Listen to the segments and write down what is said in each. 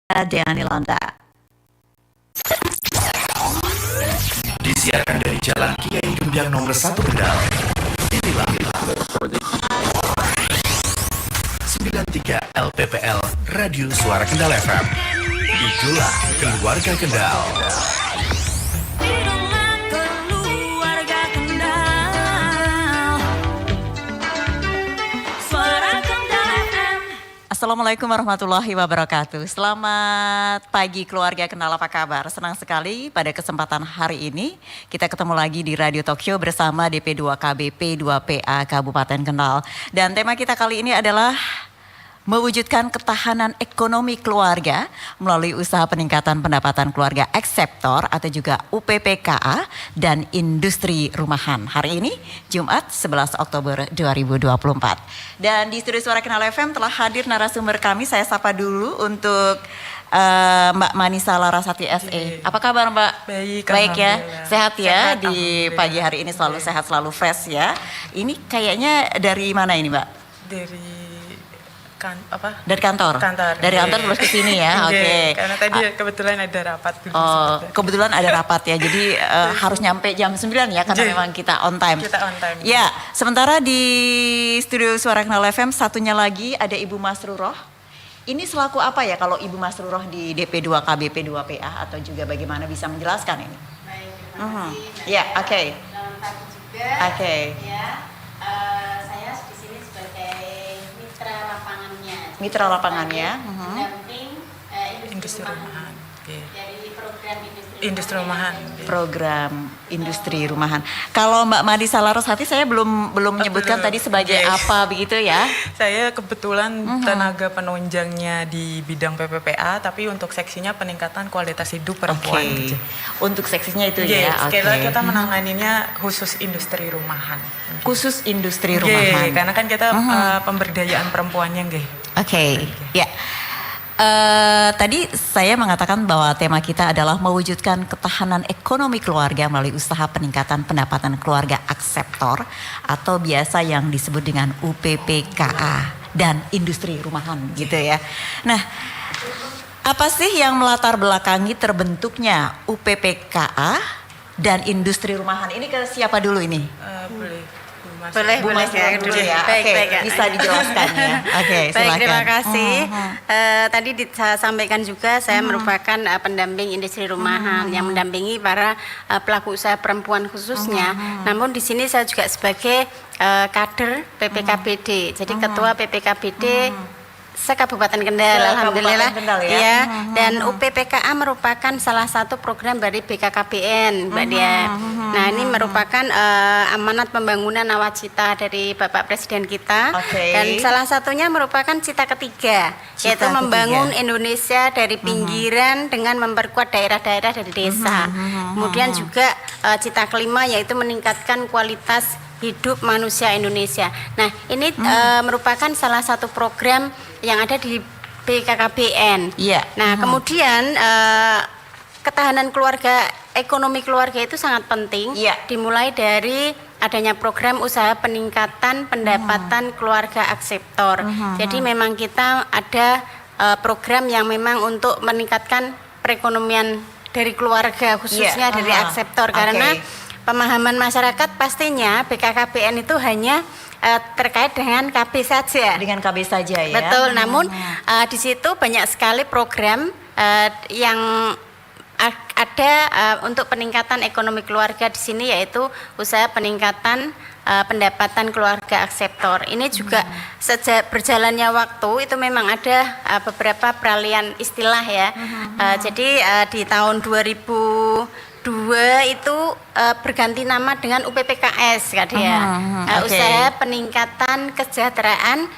Deani Landa. Disiarkan dari Jalan Kiai Gembyang nomor 1 Kendal. Inilah 93 LPPL Radio Suara Kendal FM. Itulah keluarga Kendal. Assalamualaikum warahmatullahi wabarakatuh. Selamat pagi keluarga Kendal, apa kabar? Senang sekali pada kesempatan hari ini kita ketemu lagi di Radio Talk Show bersama DP2 KBP 2PA Kabupaten Kendal. Dan tema kita kali ini adalah mewujudkan ketahanan ekonomi keluarga melalui usaha peningkatan pendapatan keluarga ekseptor atau juga UPPKA dan industri rumahan. Hari ini Jumat 11 Oktober 2024. Dan di studio Suara Kendal FM telah hadir narasumber kami. Saya sapa dulu untuk Mbak Manisa Larasati SE. Apa kabar Mbak? Baik ya, sehat ya. Sehat, di pagi hari ini selalu sehat, selalu fresh ya. Ini kayaknya dari mana ini Mbak? Dari kantor. Dari kantor terus ke sini ya. Oke. Karena tadi kebetulan ada rapat dulu. Kebetulan ada rapat ya. Jadi harus nyampe jam 9 ya karena memang kita on time. Kita on time. Ya, sementara di studio Suara Kendal FM satunya lagi ada Ibu Masruroh. Ini selaku apa ya kalau Ibu Masruroh di DP2 KBP 2PA atau juga bagaimana bisa menjelaskan ini? Baik, terima kasih. Ya, oke. Selamat pagi juga. Oke. Ya, saya di sini sebagai Mitra lapangannya. Pendamping Industri rumahan. Dari program Industri rumahan. Program industri rumahan. Kalau Mbak Manisa Larasati saya belum menyebutkan tadi sebagai apa begitu ya? Saya kebetulan tenaga penunjangnya di bidang PPPA, tapi untuk seksinya peningkatan kualitas hidup perempuan. Untuk seksinya itu ya. Sekali kita menanganinya khusus industri rumahan. Khusus industri rumahan. Karena kan kita pemberdayaan perempuannya, Ya. Tadi saya mengatakan bahwa tema kita adalah mewujudkan ketahanan ekonomi keluarga melalui usaha peningkatan pendapatan keluarga ekseptor atau biasa yang disebut dengan UPPKA dan industri rumahan gitu ya. Nah, apa sih yang melatar belakangi terbentuknya UPPKA dan industri rumahan? Ini ke siapa dulu ini? Boleh ya dulu ya. Baik, bisa dijelaskan ya. Baik, silakan. terima kasih. Tadi saya sampaikan juga saya merupakan pendamping industri rumahan yang mendampingi para pelaku usaha perempuan khususnya. Namun di sini saya juga sebagai kader PPKBD. Jadi ketua PPKBD se-Kabupaten Kendal, alhamdulillah. Ya. Dan UPPKA merupakan salah satu program dari BKKBN, Mbak Dia. Nah, ini merupakan amanat pembangunan nawacita dari Bapak Presiden kita. Dan salah satunya merupakan cita ketiga, yaitu membangun Indonesia dari pinggiran dengan memperkuat daerah-daerah dari desa. Kemudian juga cita kelima yaitu meningkatkan kualitas hidup manusia Indonesia. Nah, ini merupakan salah satu program yang ada di BKKBN. Nah, kemudian ketahanan keluarga, ekonomi keluarga itu sangat penting. Dimulai dari adanya program usaha peningkatan pendapatan keluarga ekseptor. Jadi memang kita ada program yang memang untuk meningkatkan perekonomian dari keluarga khususnya dari ekseptor karena pemahaman masyarakat pastinya BKKBN itu hanya terkait dengan KB saja. Dengan KB saja ya. Betul. Namun di situ banyak sekali program yang ada untuk peningkatan ekonomi keluarga di sini yaitu usaha peningkatan pendapatan keluarga ekseptor. Ini juga sejak berjalannya waktu itu memang ada beberapa peralihan istilah ya. Jadi di tahun 2002 itu berganti nama dengan UPPKS usaha peningkatan kesejahteraan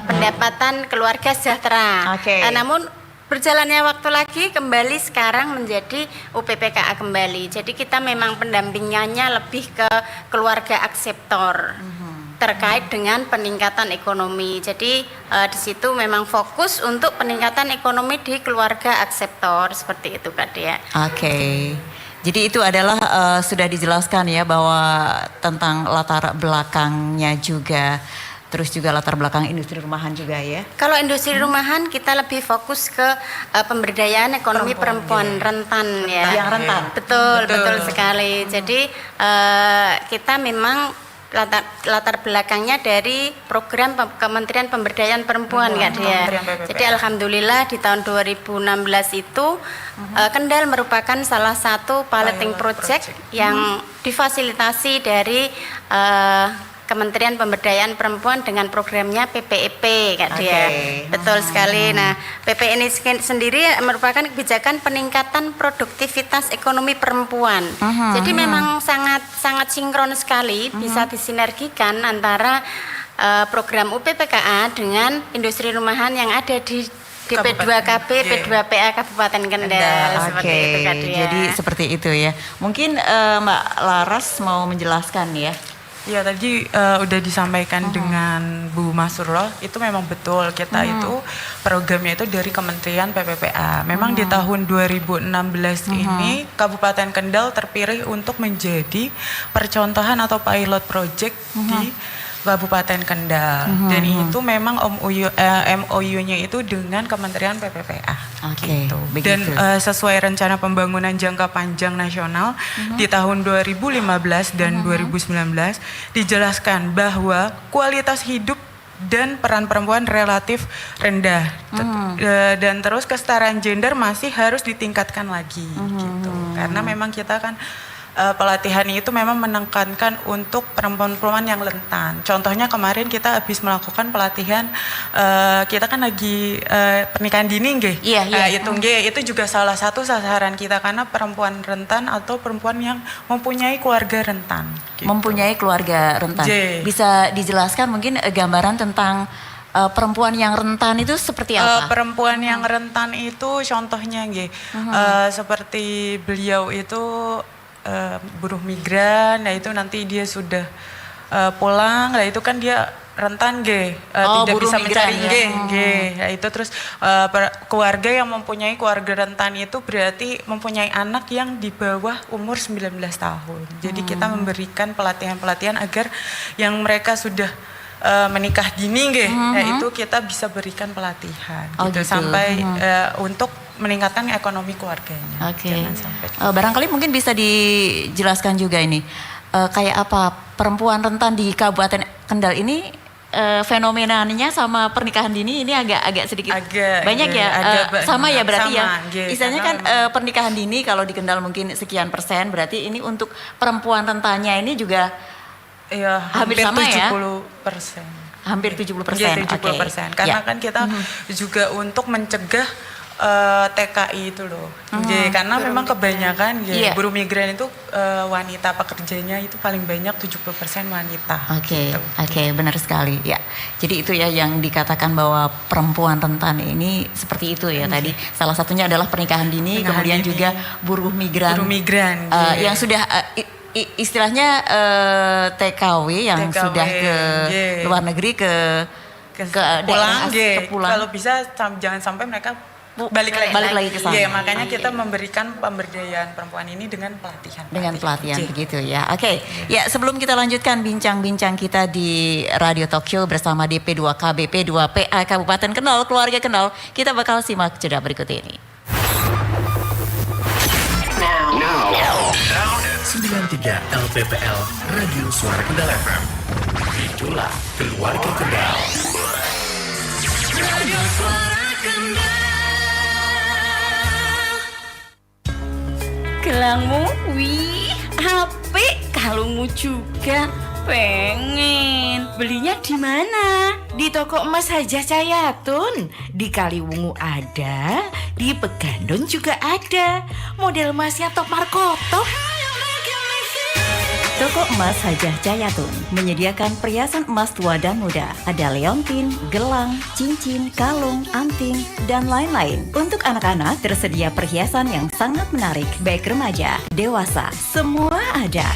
pendapatan keluarga sejahtera. Namun berjalannya waktu lagi kembali sekarang menjadi UPPKA kembali. Jadi kita memang pendampingannya lebih ke keluarga ekseptor terkait dengan peningkatan ekonomi. Jadi di situ memang fokus untuk peningkatan ekonomi di keluarga ekseptor seperti itu Kak Dea. Jadi itu adalah sudah dijelaskan ya bahwa tentang latar belakangnya juga terus juga latar belakang industri rumahan juga ya. Kalau industri rumahan kita lebih fokus ke pemberdayaan ekonomi perempuan rentan ya. Yang rentan. Betul sekali. Jadi kita memang latar belakangnya dari program Kementerian Pemberdayaan Perempuan Kak Dia. Jadi alhamdulillah di tahun 2016 itu Kendal merupakan salah satu piloting project yang difasilitasi dari Kementerian Pemberdayaan Perempuan dengan programnya PPEP Kak Dia. Betul sekali. Nah, PP ini sendiri merupakan kebijakan peningkatan produktivitas ekonomi perempuan. Jadi memang sangat sinkron sekali, bisa disinergikan antara program UPPKA dengan industri rumahan yang ada di DP2KB, P2PA Kabupaten Kendal. Seperti itu Kak Dia. Jadi seperti itu ya. Mungkin Mbak Laras mau menjelaskan ya. Ya tadi udah disampaikan dengan Bu Masroh, itu memang betul kita itu programnya itu dari Kementerian PPPA. Memang di tahun 2016 ini Kabupaten Kendal terpilih untuk menjadi percontohan atau pilot project di Kabupaten Kendal. Dan itu memang MOU-nya itu dengan Kementerian PPPA. Gitu. Dan sesuai rencana pembangunan jangka panjang nasional di tahun 2015 dan 2019 dijelaskan bahwa kualitas hidup dan peran perempuan relatif rendah dan terus kesetaraan gender masih harus ditingkatkan lagi gitu. Karena memang kita kan pelatihan itu memang menekankan untuk perempuan-perempuan yang rentan. Contohnya kemarin kita habis melakukan pelatihan, kita kan lagi pernikahan dini nggih. Itu juga salah satu sasaran kita karena perempuan rentan atau perempuan yang mempunyai keluarga rentan. Gitu. Mempunyai keluarga rentan. Bisa dijelaskan mungkin gambaran tentang perempuan yang rentan itu seperti apa? Perempuan yang rentan itu contohnya nggih, seperti beliau itu buruh migran, nah itu nanti dia sudah pulang, nah itu kan dia rentan tidak bisa mencari nah itu terus keluarga yang mempunyai keluarga rentan itu berarti mempunyai anak yang di bawah umur 19 tahun. Jadi kita memberikan pelatihan-pelatihan agar yang mereka sudah menikah dini itu kita bisa berikan pelatihan sampai untuk meningkatkan ekonomi keluarganya. Barangkali mungkin bisa dijelaskan juga ini kayak apa perempuan rentan di Kabupaten Kendal ini fenomenanya sama pernikahan dini ini agak sedikit banyak ya, sama ya berarti istilahnya kan pernikahan dini kalau di Kendal mungkin sekian persen, berarti ini untuk perempuan rentannya ini juga hampir sama 70%. Hampir 70%. Karena kan kita juga untuk mencegah TKI itu loh. Karena memang kebanyakan buruh migran itu wanita, pekerjanya itu paling banyak 70% wanita. Benar sekali ya. Jadi itu ya yang dikatakan bahwa perempuan rentan ini seperti itu ya tadi. Salah satunya adalah pernikahan dini, kemudian juga buruh migran. Yang sudah istilahnya TKW yang sudah ke luar negeri ke pulang. pulang. Kalau bisa jangan sampai mereka balik lagi ke sana. Makanya kita memberikan pemberdayaan perempuan ini dengan pelatihan. Begitu ya. Ya sebelum kita lanjutkan bincang-bincang kita di Radio Talk Show bersama DP2KB P2PA Kabupaten Kendal, Keluarga Kendal, kita bakal simak jeda berikut ini. Now. 93 LPPL Radio Suara Kendal FM. Itulah Keluarga Kendal. Radio Suara Kendal. Gelangmu, wih, apik, kalungmu juga pengen. Belinya di mana? Di toko emas Hajah Cayatun. Di Kaliwungu ada, di Pegandon juga ada. Model emasnya top markoto. Toko Emas Hajah Cayatun menyediakan perhiasan emas tua dan muda. Ada leontin, gelang, cincin, kalung, anting, dan lain-lain. Untuk anak-anak tersedia perhiasan yang sangat menarik, baik remaja, dewasa, semua ada.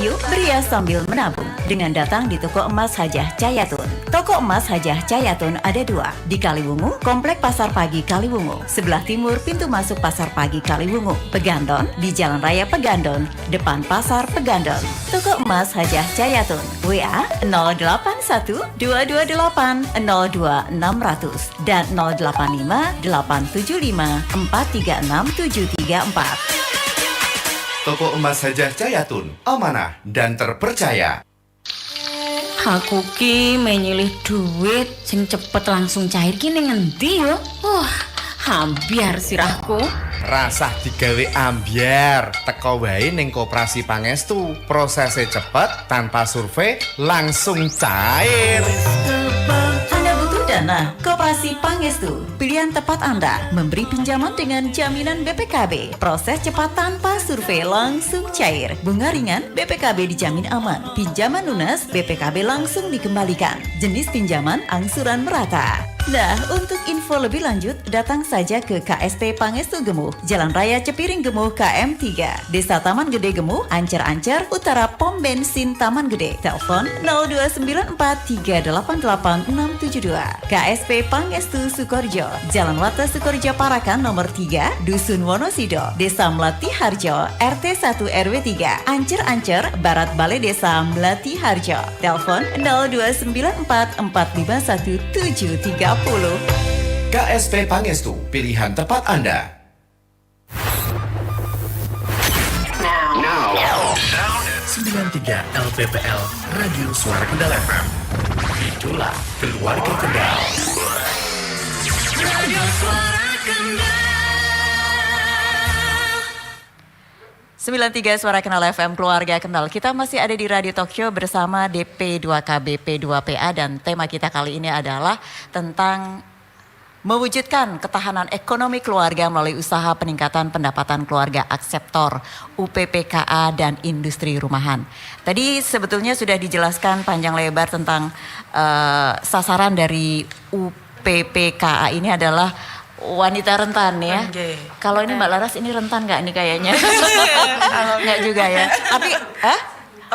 Yuk berias sambil menabung dengan datang di Toko Emas Hajah Cayatun. Toko emas Hajah Cayatun ada 2. Di Kaliwungu, Komplek Pasar Pagi Kaliwungu. Sebelah timur pintu masuk Pasar Pagi Kaliwungu. Pegadon di Jalan Raya Pegadon, depan Pasar Pegadon. Toko emas Hajah Cayatun. WA 081 228 02600 dan 085 875 436 734. Toko emas Hajah Cayatun, amanah dan terpercaya. Aku ki menyilih duit sing cepet langsung cair ki ning ngendi yo? Ambyar sirahku. Rasah digawe ambyar, teko wae ning Koperasi Pangestu. Prosesnya cepet, tanpa survei, langsung cair. Anda butuh dana? Koperasi Pangestu, pilihan tepat Anda. Memberi pinjaman dengan jaminan BPKB. Proses cepat tanpa survei, langsung cair. Bunga ringan, BPKB dijamin aman. Pinjaman lunas, BPKB langsung dikembalikan. Jenis pinjaman angsuran merata. Nah, untuk info lebih lanjut, datang saja ke KSP Pangestu Gemuh, Jalan Raya Cepiring Gemuh KM 3, Desa Taman Gede Gemuh, Ancer-Ancer, Utara Pom Bensin Taman Gede. Telepon 02943888672. KSP Pangestu Sukorjo, Jalan Wata Sukorjo Parakan nomor 3, Dusun Wonosida, Desa Melati Harjo, RT 1 RW 3, Ancer-Ancer, Barat Balai Desa Melati Harjo. Telepon 02944517730. KSP Pangestu, pilihan tepat Anda. Now. 93 LPPL, Radio Suara Kendal FM. Itulah keluarga Kendal. Radio Suara Kendal. 93 Suara Kendal FM, keluarga Kendal. Kita masih ada di Radio Talk Show bersama DP2KB P2PA dan tema kita kali ini adalah tentang mewujudkan ketahanan ekonomi keluarga melalui usaha peningkatan pendapatan keluarga akseptor UPPKA dan industri rumahan. Tadi sebetulnya sudah dijelaskan panjang lebar tentang sasaran dari UPPKA ini adalah wanita rentan ya. Kalau ini Mbak Laras ini rentan nggak nih kayaknya? Nggak juga ya. Tapi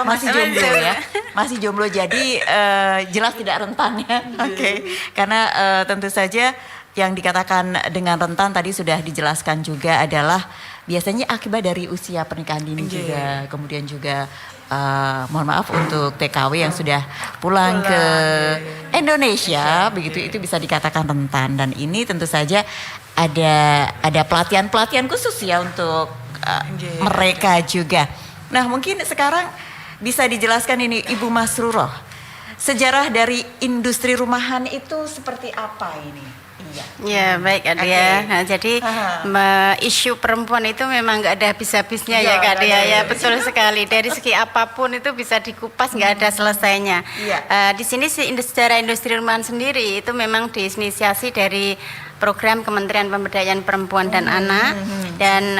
masih jomblo ya. Masih jomblo jadi jelas tidak rentan ya. Oke. Karena tentu saja yang dikatakan dengan rentan tadi sudah dijelaskan juga adalah biasanya akibat dari usia pernikahan dini juga. Kemudian juga mohon maaf untuk TKW yang sudah pulang ke Indonesia, begitu itu bisa dikatakan rentan. Dan ini tentu saja ada pelatihan khusus ya untuk mereka juga. Nah mungkin sekarang bisa dijelaskan ini Ibu Masruroh, sejarah dari industri rumahan itu seperti apa ini? Ya baik Kak Dia. Nah, jadi isu perempuan itu memang nggak ada habis-habisnya ya Kak Dia ya, betul sekali. Dari segi apapun itu bisa dikupas, nggak ada selesainya. Di sini secara industri rumahan sendiri itu memang diinisiasi dari program Kementerian Pemberdayaan Perempuan dan Anak dan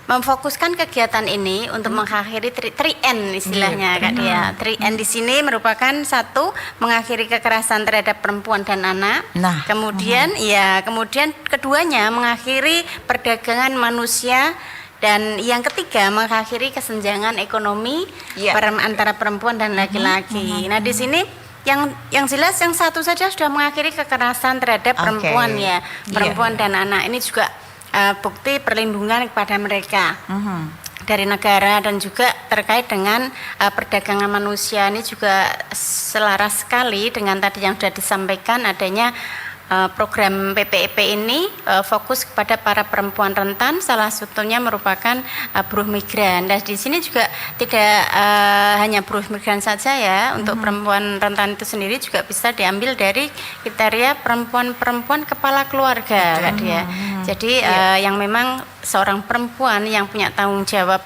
memfokuskan kegiatan ini untuk mengakhiri 3N istilahnya Kak Dia. 3N di sini merupakan satu, mengakhiri kekerasan terhadap perempuan dan anak. Kemudian kemudian keduanya mengakhiri perdagangan manusia dan yang ketiga mengakhiri kesenjangan ekonomi antara perempuan dan laki-laki. Nah, di sini yang jelas yang satu saja sudah mengakhiri kekerasan terhadap perempuan perempuan dan anak. Ini juga bukti perlindungan kepada mereka dari negara dan juga terkait dengan perdagangan manusia. Ini juga selaras sekali dengan tadi yang sudah disampaikan adanya program PPEP ini fokus kepada para perempuan rentan, salah satunya merupakan buruh migran. Dan di sini juga tidak hanya buruh migran saja ya, untuk perempuan rentan itu sendiri juga bisa diambil dari kriteria perempuan-perempuan kepala keluarga, Kak Dia. Jadi yang memang seorang perempuan yang punya tanggung jawab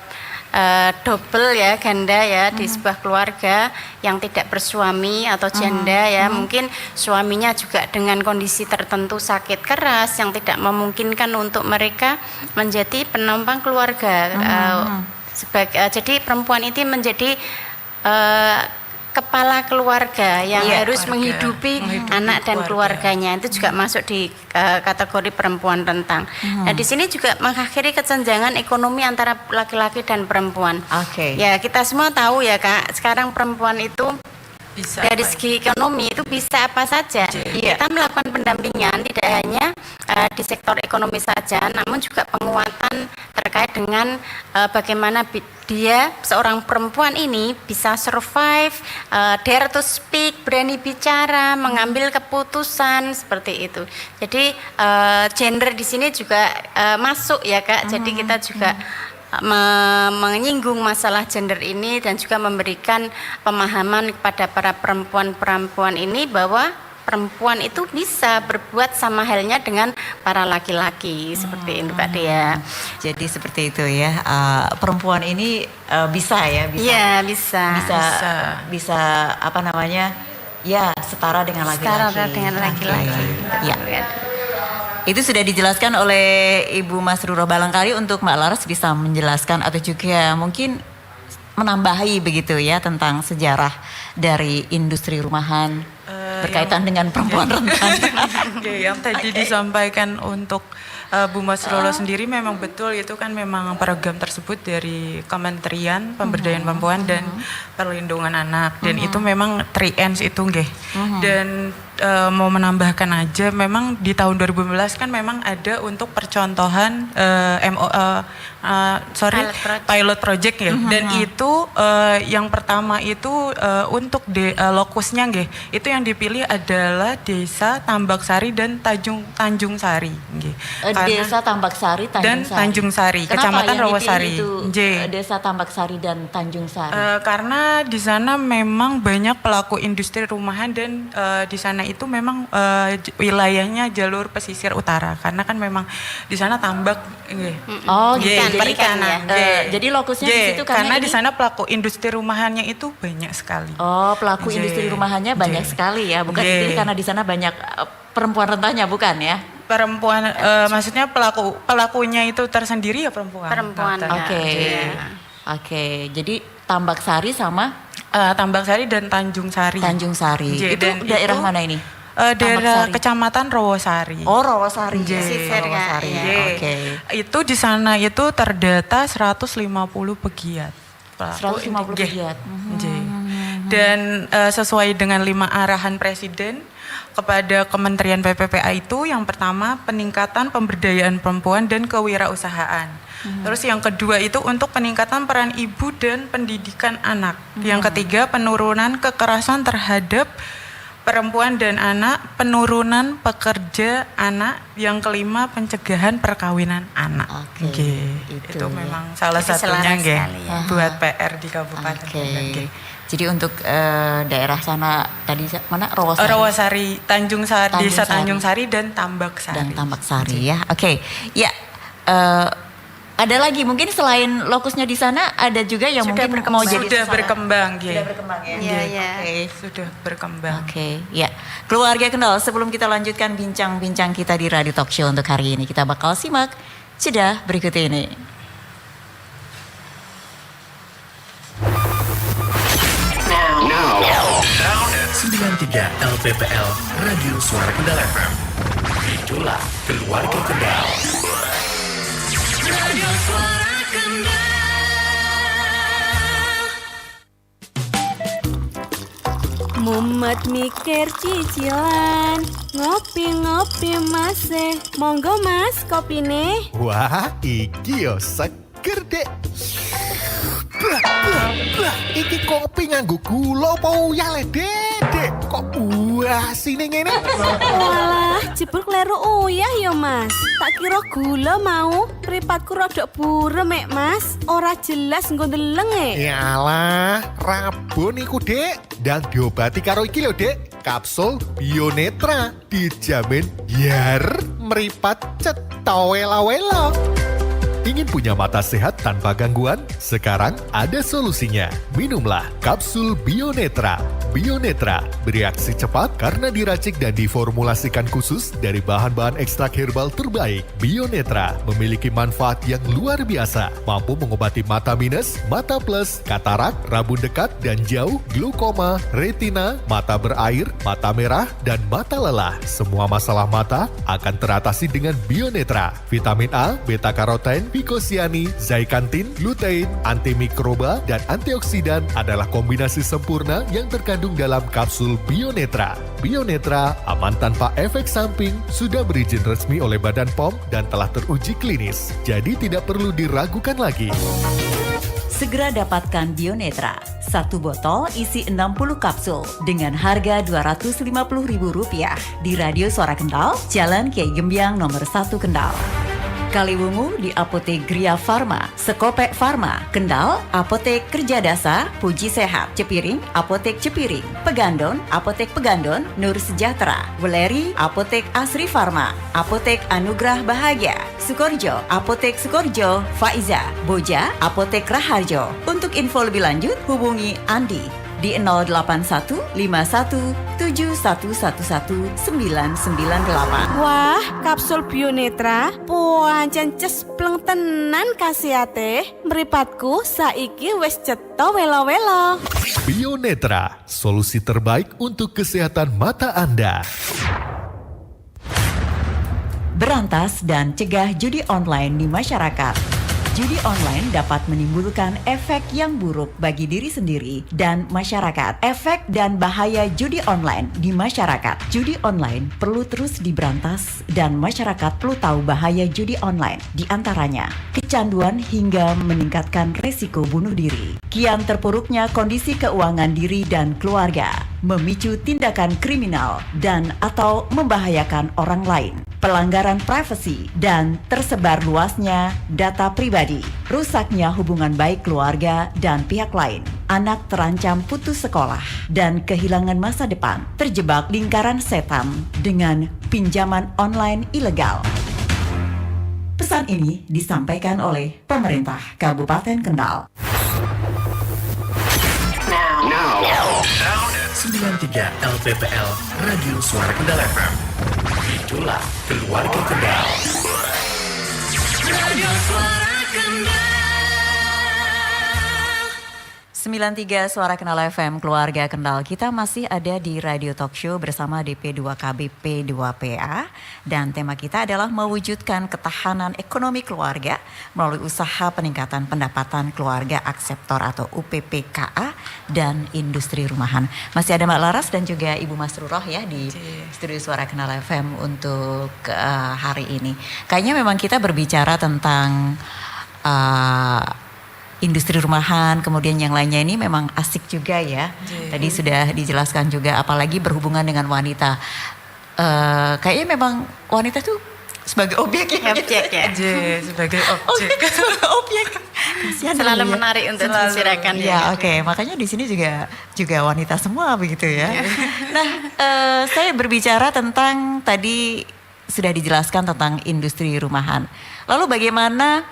double ya, ganda ya di sebuah keluarga yang tidak bersuami atau janda ya, mungkin suaminya juga dengan kondisi tertentu sakit keras yang tidak memungkinkan untuk mereka menjadi penopang keluarga. Jadi perempuan itu menjadi kepala keluarga yang harus menghidupi anak dan keluarganya. Itu juga masuk di kategori perempuan rentan. Nah, di sini juga mengakhiri kesenjangan ekonomi antara laki-laki dan perempuan. Ya, kita semua tahu ya Kak, sekarang perempuan itu Bisa. Dari segi ekonomi itu bisa apa saja. Kita melakukan pendampingan tidak hanya di sektor ekonomi saja, namun juga penguatan terkait dengan bagaimana dia seorang perempuan ini bisa survive, dare to speak, berani bicara, mengambil keputusan seperti itu. Jadi gender di sini juga masuk ya Kak. Jadi kita juga menyinggung masalah gender ini dan juga memberikan pemahaman kepada para perempuan-perempuan ini bahwa perempuan itu bisa berbuat sama halnya dengan para laki-laki seperti itu Kak Dea. Jadi seperti itu ya, perempuan ini bisa ya, Iya bisa. bisa apa namanya, ya setara dengan laki-laki. Setara dengan laki-laki. Ya. Itu sudah dijelaskan oleh Ibu Masrurah. Barangkali untuk Mbak Laras bisa menjelaskan atau juga mungkin menambahi begitu ya tentang sejarah dari industri rumahan berkaitan dengan perempuan rentan. Yang tadi disampaikan untuk Bu Masrurah sendiri memang betul, itu kan memang program tersebut dari Kementerian Pemberdayaan Perempuan dan Perlindungan Anak, dan itu memang 3Ns itu nggih. Dan mau menambahkan aja, memang di tahun 2015 kan memang ada untuk percontohan pilot project ya. Dan itu yang pertama itu untuk lokusnya nggih. Itu yang dipilih adalah Desa Tambak Sari dan Tanjung Sari nggih. Desa Tambak Sari, dan Tanjung Sari, Kecamatan Rawasari. Desa Tambak Sari dan Tanjung Sari. Karena di sana memang banyak pelaku industri rumahan dan di sana itu memang wilayahnya jalur pesisir utara. Karena kan memang di sana tambak. Oh, gitu. Perikanan. Jadi lokusnya di situ karena di sana pelaku industri rumahannya itu banyak sekali. Oh, pelaku industri rumahannya banyak sekali ya. Bukan jadi karena di sana banyak perempuan rentannya, bukan ya? Perempuan, maksudnya pelakunya itu tersendiri ya perempuan. Oke. Jadi Tambak Sari sama Tambak Sari dan Tanjung Sari. Tanjung Sari. Itu daerah mana ini? Daerah Kecamatan Rawasari. Oh, Rawasari. Pesisir ya. Oke. Itu di sana itu terdata 150 pegiat. 150 pegiat. Dan sesuai dengan 5 arahan Presiden kepada Kementerian PPPA itu, yang pertama peningkatan pemberdayaan perempuan dan kewirausahaan. Terus yang kedua itu untuk peningkatan peran ibu dan pendidikan anak. Yang ketiga penurunan kekerasan terhadap perempuan dan anak, penurunan pekerja anak. Yang kelima pencegahan perkawinan anak. Itu memang salah satunya buat PR di Kabupaten. Jadi untuk daerah sana tadi mana Rawasari? Rawasari, Tanjung Sari, Desa Tanjung Sari dan Tambak Sari. Dan Tambak Sari ya. Oke. Ya. Ada lagi mungkin selain lokusnya di sana ada juga yang sudah mungkin mau jadi sudah berkembang ya. Sudah berkembang ya. Iya. Sudah berkembang. Ya. Keluarga Kendal, sebelum kita lanjutkan bincang-bincang kita di Radio Talk Show untuk hari ini, kita bakal simak jeda berikut ini. 93 LPPL Radio Suara Kendal FM. Itulah Keluarga Kendal. Radio Suara Kendal. Mumet mikir cicilan, ngopi-ngopi masih. Monggo mas kopine. Wah, iki yo seger dek. Iki kopi nganggo gula apa uyah le dek? Kok buah sini ngene? Walah, jebul kleru uyah ya mas. Tak kira gula mau, mripatku rada burem mek mas. Ora jelas nggo ndeleng e. Yalah, rabon iku dek. Dan diobati karo iki lho dek. Kapsul Bionetra dijamin biar meripat cetha wela-wela. Ingin punya mata sehat tanpa gangguan? Sekarang ada solusinya. Minumlah kapsul Bionetra. Bionetra bereaksi cepat karena diracik dan diformulasikan khusus dari bahan-bahan ekstrak herbal terbaik. Bionetra memiliki manfaat yang luar biasa. Mampu mengobati mata minus, mata plus, katarak, rabun dekat dan jauh, glaukoma, retina, mata berair, mata merah, dan mata lelah. Semua masalah mata akan teratasi dengan Bionetra. Vitamin A, beta karoten, Vicosiani, Zeaxanthin, lutein, antimikroba, dan antioksidan adalah kombinasi sempurna yang terkandung dalam kapsul Bionetra. Bionetra aman tanpa efek samping, sudah berizin resmi oleh Badan POM dan telah teruji klinis. Jadi tidak perlu diragukan lagi. Segera dapatkan Bionetra. Satu botol isi 60 kapsul dengan harga Rp250.000 di Radio Suara Kendal, Jalan Kiai Gembyang nomor 1 Kendal. Kaliwungu di Apotek Gria Farma, Sekopek Farma, Kendal, Apotek Kerja Dasa, Puji Sehat, Cepiring, Apotek Cepiring, Pegandon, Apotek Pegandon, Nur Sejahtera, Weleri, Apotek Asri Farma, Apotek Anugerah Bahagia, Sukorjo, Apotek Sukorjo, Faiza, Boja, Apotek Raharjo. Untuk info lebih lanjut, hubungi Andi di 08151111998. Wah, kapsul Bionetra pancen cespleng tenan kasihate. Mripatku saiki wis cetha welo-welo. Bionetra, solusi terbaik untuk kesehatan mata Anda. Berantas dan cegah judi online di masyarakat. Judi online dapat menimbulkan efek yang buruk bagi diri sendiri dan masyarakat. Efek dan bahaya judi online di masyarakat. Judi online perlu terus diberantas dan masyarakat perlu tahu bahaya judi online. Di antaranya, kecanduan hingga meningkatkan resiko bunuh diri. Kian terpuruknya kondisi keuangan diri dan keluarga, memicu tindakan kriminal dan atau membahayakan orang lain. Pelanggaran privasi dan tersebar luasnya data pribadi, rusaknya hubungan baik keluarga dan pihak lain, anak terancam putus sekolah dan kehilangan masa depan, terjebak lingkaran setan dengan pinjaman online ilegal. Pesan ini disampaikan oleh pemerintah Kabupaten Kendal. Now. 93 LPPL Radio Suara Kendal FM. Itulah keluarga Kendal. Radio Suara Kendal. 93 Suara Kendal FM, keluarga Kendal. Kita masih ada di Radio Talk Show bersama DP2KB P2PA. Dan tema kita adalah mewujudkan ketahanan ekonomi keluarga melalui usaha peningkatan pendapatan keluarga akseptor atau UPPKA dan industri rumahan. Masih ada Mbak Laras dan juga Ibu Masruroh ya di studio Suara Kendal FM untuk hari ini. Kayaknya memang kita berbicara tentang industri rumahan, kemudian yang lainnya ini memang asik juga ya. Tadi sudah dijelaskan juga, apalagi berhubungan dengan wanita. Kayaknya memang wanita tuh sebagai objek ya. Objek ya. Sebagai objek. Sebagai objek. Kasihan Selalu ya. menarik untuk dibicarakan. Ya, oke. Makanya di sini juga wanita semua begitu ya. Nah, saya berbicara tentang tadi sudah dijelaskan tentang industri rumahan. Lalu bagaimana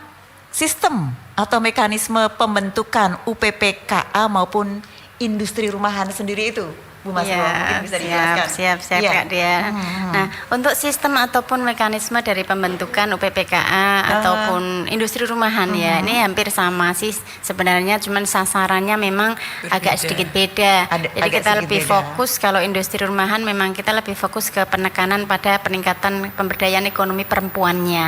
sistem atau mekanisme pembentukan UPPKA maupun industri rumahan sendiri itu, Bu Mas Bro, mungkin bisa dijelaskan. Siap Kak Dia. Nah, untuk sistem ataupun mekanisme dari pembentukan UPPKA ataupun industri rumahan ya, ini hampir sama sih sebenarnya, cuman sasarannya memang agak sedikit beda. Jadi kita lebih fokus, kalau industri rumahan memang kita lebih fokus ke penekanan pada peningkatan pemberdayaan ekonomi perempuannya.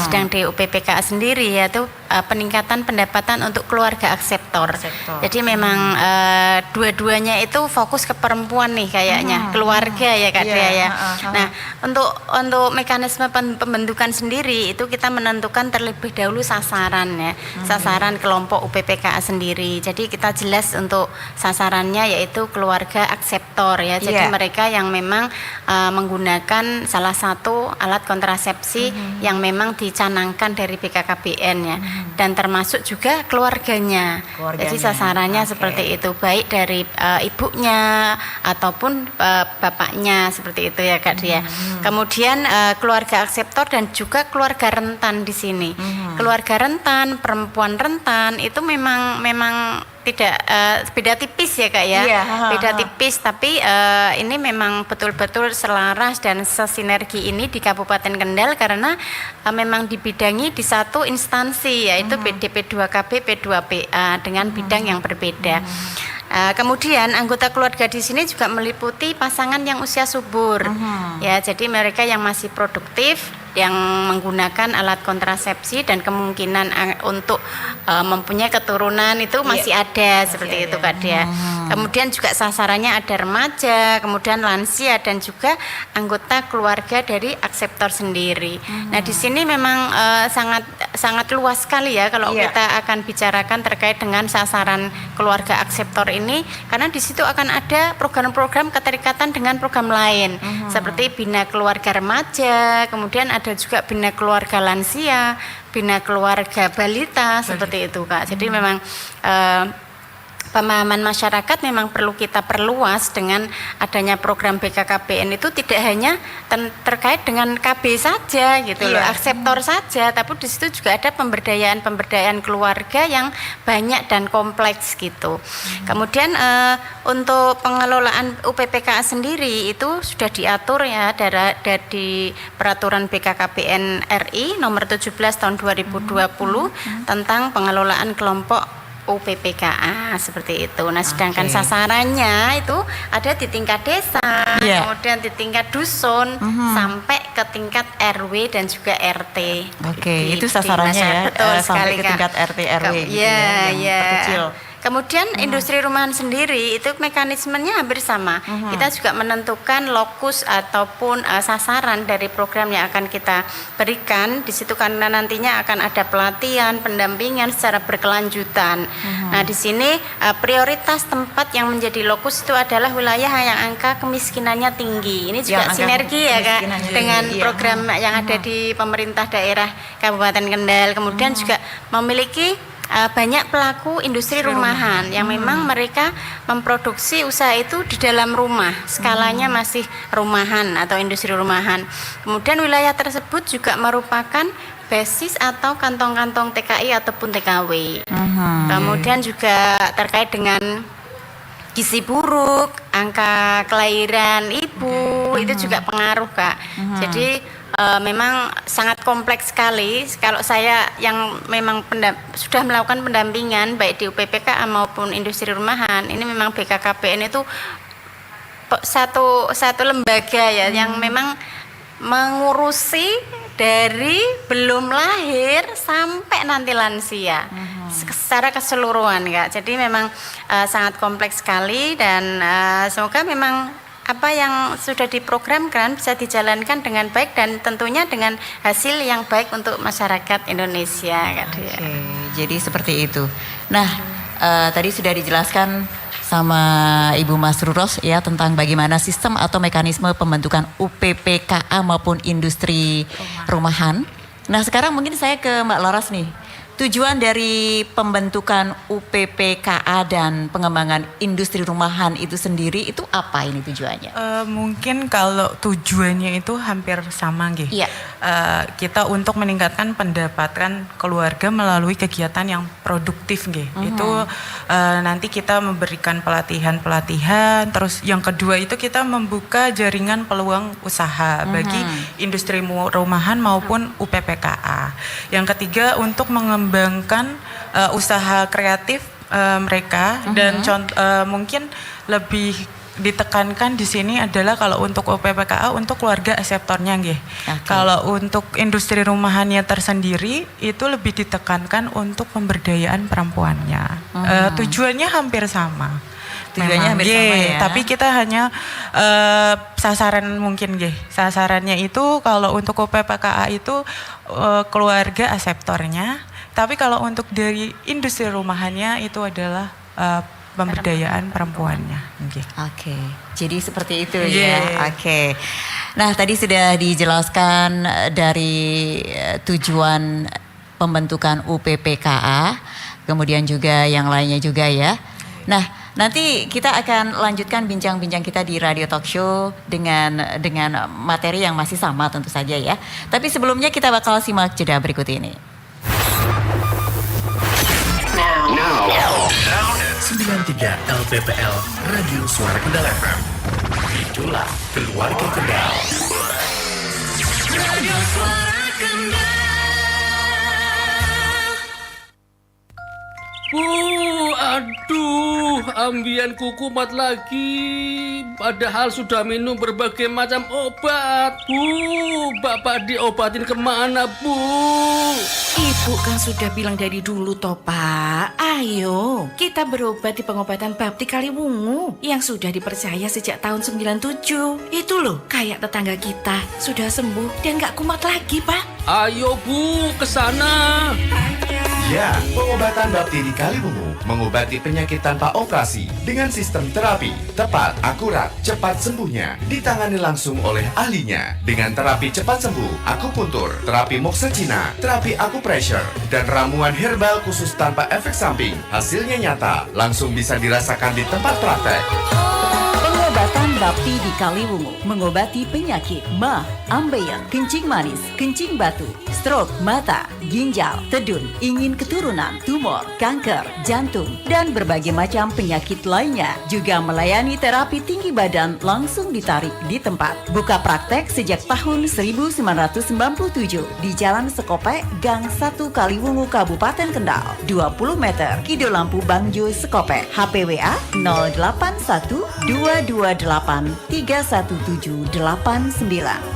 Sedang di UPPKA sendiri yaitu peningkatan pendapatan untuk keluarga akseptor. Jadi memang dua-duanya itu fokus ke perempuan nih kayaknya, keluarga ya Kak Dea ya. Nah, untuk mekanisme pembentukan sendiri itu kita menentukan terlebih dahulu sasaran ya. Sasaran kelompok UPPKA sendiri. Jadi kita jelas untuk sasarannya yaitu keluarga akseptor ya. Jadi mereka yang memang menggunakan salah satu alat kontrasepsi yang memang dicanangkan dari BKKBN ya. Dan termasuk juga keluarganya. Jadi sasarannya seperti itu, baik dari ibunya ataupun bapaknya, seperti itu ya Kak Dia. Kemudian keluarga akseptor dan juga keluarga rentan di sini. Keluarga rentan, perempuan rentan itu memang tidak beda tipis ya Kak ya. Beda tipis, tapi ini memang betul-betul selaras dan sesinergi ini di Kabupaten Kendal karena memang dibidangi di satu instansi yaitu DP2KB P2PA dengan bidang yang berbeda. Kemudian anggota keluarga di sini juga meliputi pasangan yang usia subur, ya. Jadi mereka yang masih produktif yang menggunakan alat kontrasepsi dan kemungkinan untuk mempunyai keturunan itu masih ada seperti itu Kak Dia. Kemudian juga sasarannya ada remaja, kemudian lansia dan juga anggota keluarga dari akseptor sendiri. Nah di sini memang sangat luas sekali ya kalau kita akan bicarakan terkait dengan sasaran keluarga akseptor ini, karena di situ akan ada program-program keterikatan dengan program lain seperti bina keluarga remaja, kemudian ada juga bina keluarga lansia, bina keluarga balita seperti itu Kak. Jadi memang pemahaman masyarakat memang perlu kita perluas dengan adanya program BKKBN itu tidak hanya terkait dengan KB saja gitu loh, akseptor saja, tapi di situ juga ada pemberdayaan keluarga yang banyak dan kompleks gitu. Kemudian untuk pengelolaan UPPKA sendiri itu sudah diatur ya dari peraturan BKKBN RI nomor 17 tahun 2020 tentang pengelolaan kelompok UPPKA seperti itu. Nah, sedangkan sasarannya itu ada di tingkat desa, kemudian di tingkat dusun, sampai ke tingkat RW dan juga RT. Oke, itu sasarannya ya, betul sampai sekali, ke Kak. tingkat RT RW gitu ya, yang terkecil. Kemudian industri rumahan sendiri itu mekanismenya hampir sama. Kita juga menentukan lokus ataupun sasaran dari program yang akan kita berikan di situ, karena nantinya akan ada pelatihan, pendampingan secara berkelanjutan. Nah, di sini prioritas tempat yang menjadi lokus itu adalah wilayah yang angka kemiskinannya tinggi. Ini juga sinergi ya Kak dengan program yang ada di pemerintah daerah Kabupaten Kendal. Kemudian juga memiliki banyak pelaku industri rumahan yang memang mereka memproduksi usaha itu di dalam rumah, skalanya masih rumahan atau industri rumahan. Kemudian wilayah tersebut juga merupakan basis atau kantong-kantong TKI ataupun TKW. Kemudian juga terkait dengan gizi buruk, angka kelahiran ibu, itu juga pengaruh Kak. Jadi memang sangat kompleks sekali. Kalau saya yang memang sudah melakukan pendampingan baik di UPPKA maupun industri rumahan, ini memang BKKBN itu satu lembaga ya yang memang mengurusi dari belum lahir sampai nanti lansia secara keseluruhan Kak. Jadi memang sangat kompleks sekali dan semoga memang apa yang sudah diprogramkan bisa dijalankan dengan baik dan tentunya dengan hasil yang baik untuk masyarakat Indonesia. Oke, jadi seperti itu. Nah, tadi sudah dijelaskan sama Ibu Masruros ya tentang bagaimana sistem atau mekanisme pembentukan UPPKA maupun industri rumahan. Nah, sekarang mungkin saya ke Mbak Laras nih. Tujuan dari pembentukan UPPKA dan pengembangan industri rumahan itu sendiri itu apa ini tujuannya? Mungkin kalau tujuannya itu hampir sama nggih. Kita untuk meningkatkan pendapatan keluarga melalui kegiatan yang produktif nggih. Itu nanti kita memberikan pelatihan-pelatihan, terus yang kedua itu kita membuka jaringan peluang usaha bagi industri rumahan maupun UPPKA. Yang ketiga untuk mengembangkan usaha kreatif mereka dan mungkin lebih ditekankan di sini adalah kalau untuk UPPKA untuk keluarga akseptornya nggih. Kalau untuk industri rumahannya tersendiri itu lebih ditekankan untuk pemberdayaan perempuannya. Tujuannya hampir sama. Tujuannya hampir sama ya. Tapi kita hanya sasaran mungkin nggih. Sasarannya itu kalau untuk UPPKA itu keluarga akseptornya. Tapi kalau untuk dari industri rumahannya itu adalah pemberdayaan perempuannya. Oke, jadi seperti itu ya. Oke. Nah, tadi sudah dijelaskan dari tujuan pembentukan UPPKA, kemudian juga yang lainnya juga ya. Nah, nanti kita akan lanjutkan bincang-bincang kita di Radio Talk Show dengan materi yang masih sama tentu saja ya. Tapi sebelumnya kita bakal simak jeda berikut ini. 93 LPPL Radio Suara Kendal FM. Itulah keluarga Kendal. Radio Suara Kendal. Bu, aduh, ambianku kumat lagi. Padahal sudah minum berbagai macam obat. Bu, Bapak diobatin kemana, Bu? Ibu kan sudah bilang dari dulu toh Pak. Ayo kita berobat di pengobatan Bapti Kaliwungu yang sudah dipercaya sejak tahun 97. Itu loh kayak tetangga kita sudah sembuh dan gak kumat lagi Pak. Ayo Bu, ke sana. Ya, pengobatan Bapti di Kaliwungu mengobati penyakit tanpa operasi dengan sistem terapi tepat, akurat, cepat sembuhnya ditangani langsung oleh ahlinya dengan terapi cepat sembuh, akupuntur, terapi moksa Cina, terapi akupressure, dan ramuan herbal khusus tanpa efek samping. Hasilnya nyata, langsung bisa dirasakan di tempat praktek. Pengobatan Bapti di Kaliwungu mengobati penyakit mah, ambeien, kencing manis, kencing batu, stroke, mata, ginjal, tedun, ingin keturunan, tumor, kanker, jantung, dan berbagai macam penyakit lainnya. Juga melayani terapi tinggi badan langsung ditarik di tempat. Buka praktek sejak tahun 1997 di Jalan Sekopek, Gang 1 Kaliwungu, Kabupaten Kendal, 20 meter, Kidul Lampu Bangjo, Sekopek. HPWA 081-228-31789.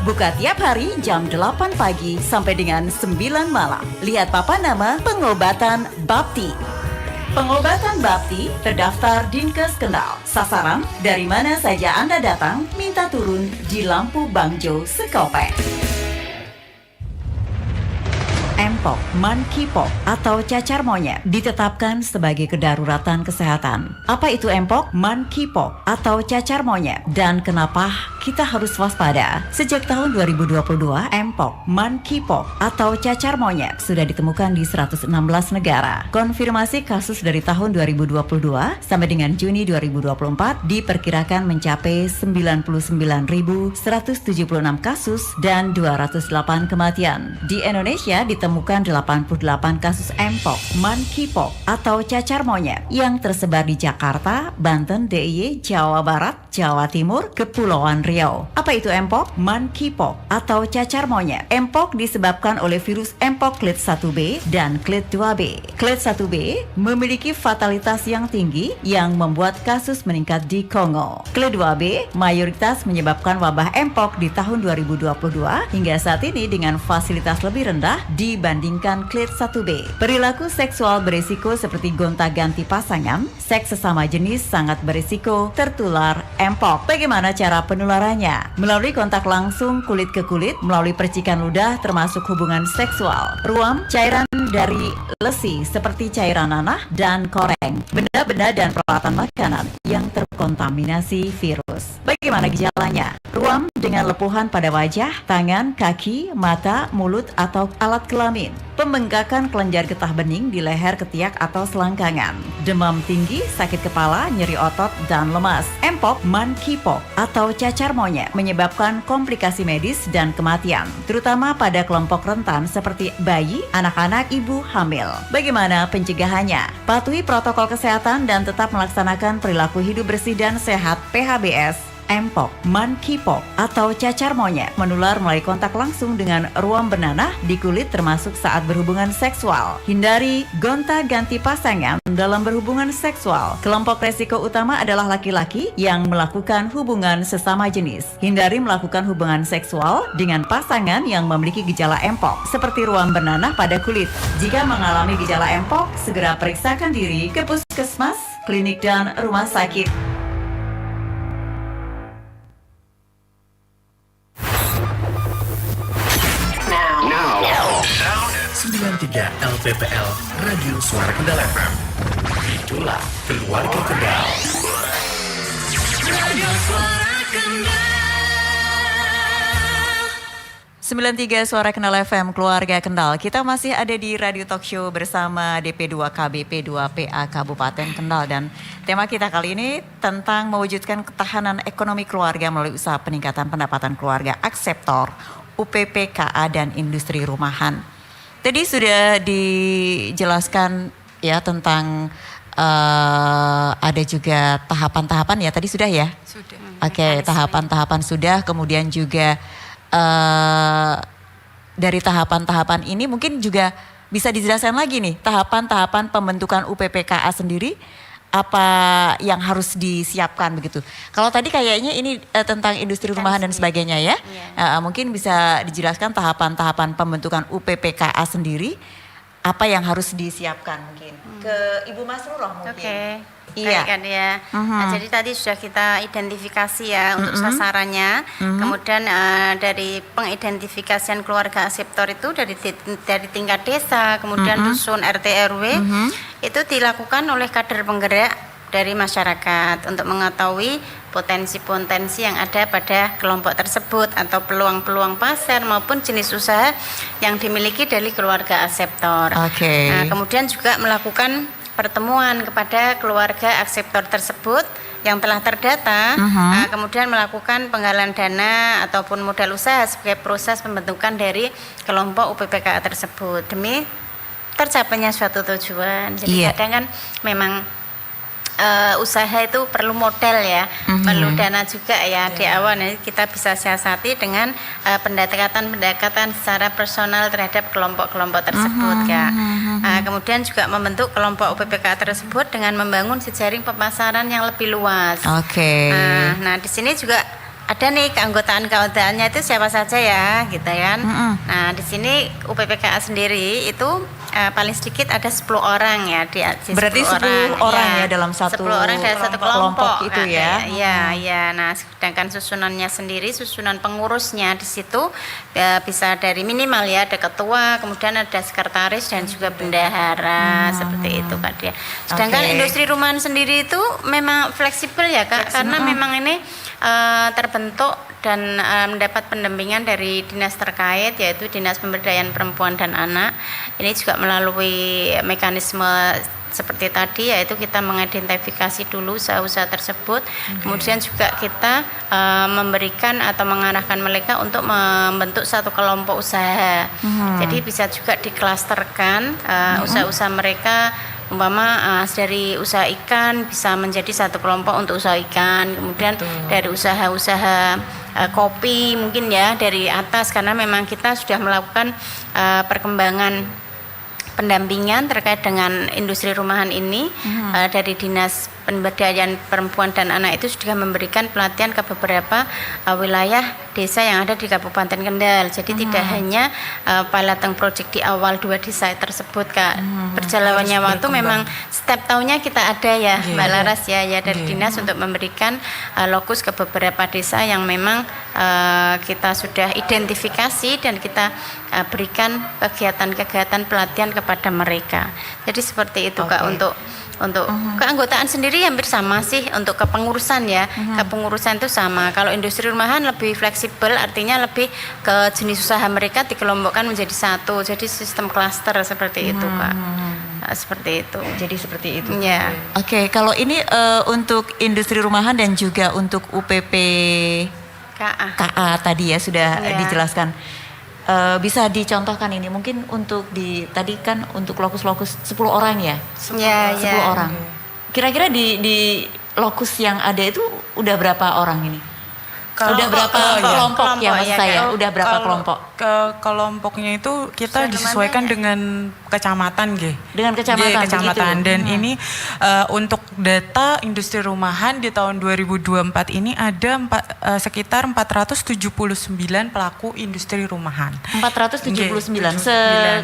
Buka tiap hari jam 8 pagi sampai dengan 9 malam. Lihat papan nama pengobatan Bapti. Pengobatan Bapti terdaftar Dinkes Kendal. Sasaran dari mana saja Anda datang, minta turun di Lampu Bangjo, Sekopek. Mpok, monkeypox atau cacar monyet ditetapkan sebagai kedaruratan kesehatan. Apa itu Mpok, monkeypox atau cacar monyet dan kenapa kita harus waspada? Sejak tahun 2022, Mpok, monkeypox atau cacar monyet sudah ditemukan di 116 negara. Konfirmasi kasus dari tahun 2022 sampai dengan Juni 2024 diperkirakan mencapai 99.176 kasus dan 208 kematian. Di Indonesia ditemukan 88 kasus Mpox, monkeypox atau cacar monyet yang tersebar di Jakarta, Banten, DIY, Jawa Barat, Jawa Timur, Kepulauan Riau. Apa itu Mpox, monkeypox atau cacar monyet? Mpox disebabkan oleh virus Mpox clade 1B dan clade 2B. Clade 1B memiliki fatalitas yang tinggi yang membuat kasus meningkat di Kongo. Clade 2B mayoritas menyebabkan wabah Mpox di tahun 2022 hingga saat ini dengan fasilitas lebih rendah dibandingkan clade 1B. Perilaku seksual berisiko seperti gonta-ganti pasangan, seks sesama jenis sangat berisiko tertular Mpox. Bagaimana cara penularannya? Melalui kontak langsung kulit ke kulit, melalui percikan ludah termasuk hubungan seksual, ruam, cairan dari lesi seperti cairan nanah dan koreng, benda-benda dan peralatan makanan yang terkontaminasi virus. Bagaimana gejalanya? Ruam dengan lepuhan pada wajah, tangan, kaki, mata, mulut, atau alat kelamin. Pembengkakan kelenjar getah bening di leher, ketiak, atau selangkangan. Demam tinggi, sakit kepala, nyeri otot, dan lemas. Mpox, monkeypox, atau cacar monyet menyebabkan komplikasi medis dan kematian, terutama pada kelompok rentan seperti bayi, anak-anak, ibu hamil. Bagaimana pencegahannya? Patuhi protokol kesehatan dan tetap melaksanakan perilaku hidup bersih dan sehat PHBS. Mpox, monkeypox atau cacar monyet menular melalui kontak langsung dengan ruam bernanah di kulit termasuk saat berhubungan seksual. Hindari gonta-ganti pasangan dalam berhubungan seksual. Kelompok resiko utama adalah laki-laki yang melakukan hubungan sesama jenis. Hindari melakukan hubungan seksual dengan pasangan yang memiliki gejala Mpox seperti ruam bernanah pada kulit. Jika mengalami gejala Mpox, segera periksakan diri ke puskesmas, klinik, dan rumah sakit. 93 LPPL Radio Suara Kendal FM. Itulah keluarga Kendal. Radio Suara Kendal. 93 Suara Kendal FM, keluarga Kendal. Kita masih ada di Radio Talk Show bersama DP2 KBP 2PA Kabupaten Kendal. Dan tema kita kali ini tentang mewujudkan ketahanan ekonomi keluarga melalui usaha peningkatan pendapatan keluarga Akseptor, UPPKA, dan industri rumahan. Tadi sudah dijelaskan ya tentang ada juga tahapan-tahapan ya, tadi sudah ya? Sudah. Oke, tahapan-tahapan sudah, kemudian juga dari tahapan-tahapan ini mungkin juga bisa dijelaskan lagi nih tahapan-tahapan pembentukan UPPKA sendiri apa yang harus disiapkan begitu. Kalau tadi kayaknya ini tentang industri rumahan dan sebagainya ya. Mungkin bisa dijelaskan tahapan-tahapan pembentukan UPPKA sendiri apa yang harus disiapkan mungkin. Ke Ibu Masrurah mungkin. Oke. Iya. Baik kan ya. Nah, jadi tadi sudah kita identifikasi ya untuk sasarannya. Kemudian dari pengidentifikasian keluarga aseptor itu dari tingkat desa, kemudian dusun, RT, RW itu dilakukan oleh kader penggerak dari masyarakat untuk mengetahui potensi-potensi yang ada pada kelompok tersebut atau peluang-peluang pasar maupun jenis usaha yang dimiliki dari keluarga aseptor. Oke. Nah, kemudian juga melakukan pertemuan kepada keluarga akseptor tersebut yang telah terdata, kemudian melakukan penggalan dana ataupun modal usaha sebagai proses pembentukan dari kelompok UPPKA tersebut demi tercapainya suatu tujuan. Jadi kadang kan memang usaha itu perlu modal ya, perlu dana juga ya di awal. Nanti kita bisa siasati dengan pendekatan secara personal terhadap kelompok-kelompok tersebut ya. Kemudian juga membentuk kelompok UPPKA tersebut dengan membangun jejaring pemasaran yang lebih luas. Oke. Nah di sini juga ada nih keanggotaannya itu siapa saja ya, gitu kan. Nah di sini UPPKA sendiri itu paling sedikit ada 10 orang ya. Berarti 10 orang ya dalam satu 10 orang dari satu kelompok itu ya. Iya. Nah sedangkan susunannya sendiri, susunan pengurusnya di situ bisa dari minimal ya ada ketua, kemudian ada sekretaris dan juga bendahara seperti itu Kak dia. Sedangkan industri rumahan sendiri itu memang fleksibel ya Kak, karena memang ini terbentuk dan mendapat pendampingan dari dinas terkait yaitu Dinas Pemberdayaan Perempuan dan Anak. Ini juga melalui mekanisme seperti tadi yaitu kita mengidentifikasi dulu usaha-usaha tersebut, kemudian juga kita memberikan atau mengarahkan mereka untuk membentuk satu kelompok usaha. Jadi bisa juga diklasterkan usaha-usaha mereka. Umpama dari usaha ikan bisa menjadi satu kelompok untuk usaha ikan, kemudian dari usaha-usaha kopi mungkin ya dari atas, karena memang kita sudah melakukan perkembangan pendampingan terkait dengan industri rumahan ini dari Dinas Pemberdayaan Perempuan dan Anak itu sudah memberikan pelatihan ke beberapa wilayah desa yang ada di Kabupaten Kendal. Jadi tidak hanya piloting project di awal 2 desa tersebut Kak. Perjalanannya waktu memang setiap tahunnya kita ada ya Mbak Laras ya dari dinas untuk memberikan lokus ke beberapa desa yang memang kita sudah identifikasi dan kita berikan kegiatan-kegiatan pelatihan kepada mereka. Jadi seperti itu Kak untuk keanggotaan sendiri hampir sama sih untuk kepengurusan ya. Kepengurusan itu sama. Kalau industri rumahan lebih fleksibel, artinya lebih ke jenis usaha mereka dikelompokkan menjadi satu. Jadi sistem klaster seperti itu Kak. Seperti itu. Jadi seperti itu. Ya. Oke, kalau ini untuk industri rumahan dan juga untuk UPP KA tadi ya sudah dijelaskan. Bisa dicontohkan ini mungkin untuk tadi kan untuk lokus-lokus 10 orang ya? 10 orang. Kira-kira di lokus yang ada itu udah berapa orang ini? Udah berapa kelompok ya maksud saya? Udah berapa kelompok? Kelompoknya itu kita disesuaikan dengan kecamatan Dengan kecamatan. Kecamatan dan ini untuk data industri rumahan di tahun 2024 ini ada sekitar 479 pelaku industri rumahan. 479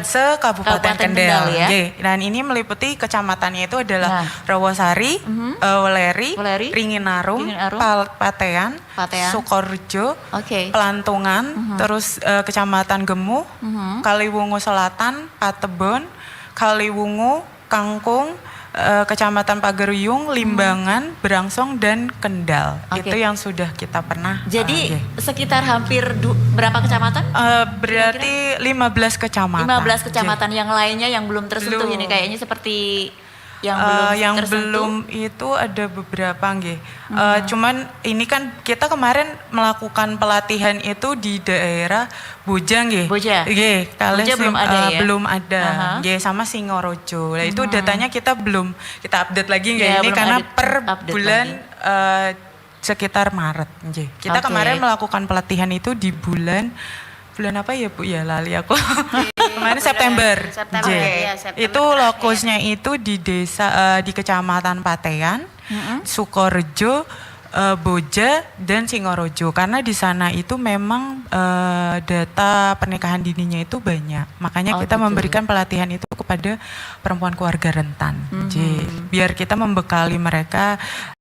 se-Kabupaten Kendal ya. Dan ini meliputi kecamatannya itu adalah Rawasari, Weleri, Ringinarum, Patean, Sukorejo, Pelantungan, terus Kecamatan Gemuh, Kaliwungu Selatan, Patebon, Kaliwungu, Kangkung, Kecamatan Pageruyung, Limbangan, Berangsong dan Kendal. Itu yang sudah kita pernah. Jadi sekitar hampir berapa kecamatan? Berarti 15 kecamatan. 15 kecamatan yang lainnya yang belum tersentuh ini kayaknya seperti yang belum itu ada beberapa cuman ini kan kita kemarin melakukan pelatihan itu di daerah Bojang Boja belum ada ya? Belum ada sama Singorojo. Nah, itu datanya kita belum kita update lagi ini karena per bulan sekitar Maret kita kemarin melakukan pelatihan itu di bulan apa ya Bu ya lali aku. kemarin September. September, J. iya, September Itu terakhir. lokusnya itu di desa di Kecamatan Patean, Sukorejo, Boja dan Singorojo. Karena di sana itu memang data pernikahan dininya itu banyak. Makanya kita gitu. memberikan pelatihan itu kepada perempuan keluarga rentan. J. Biar kita membekali mereka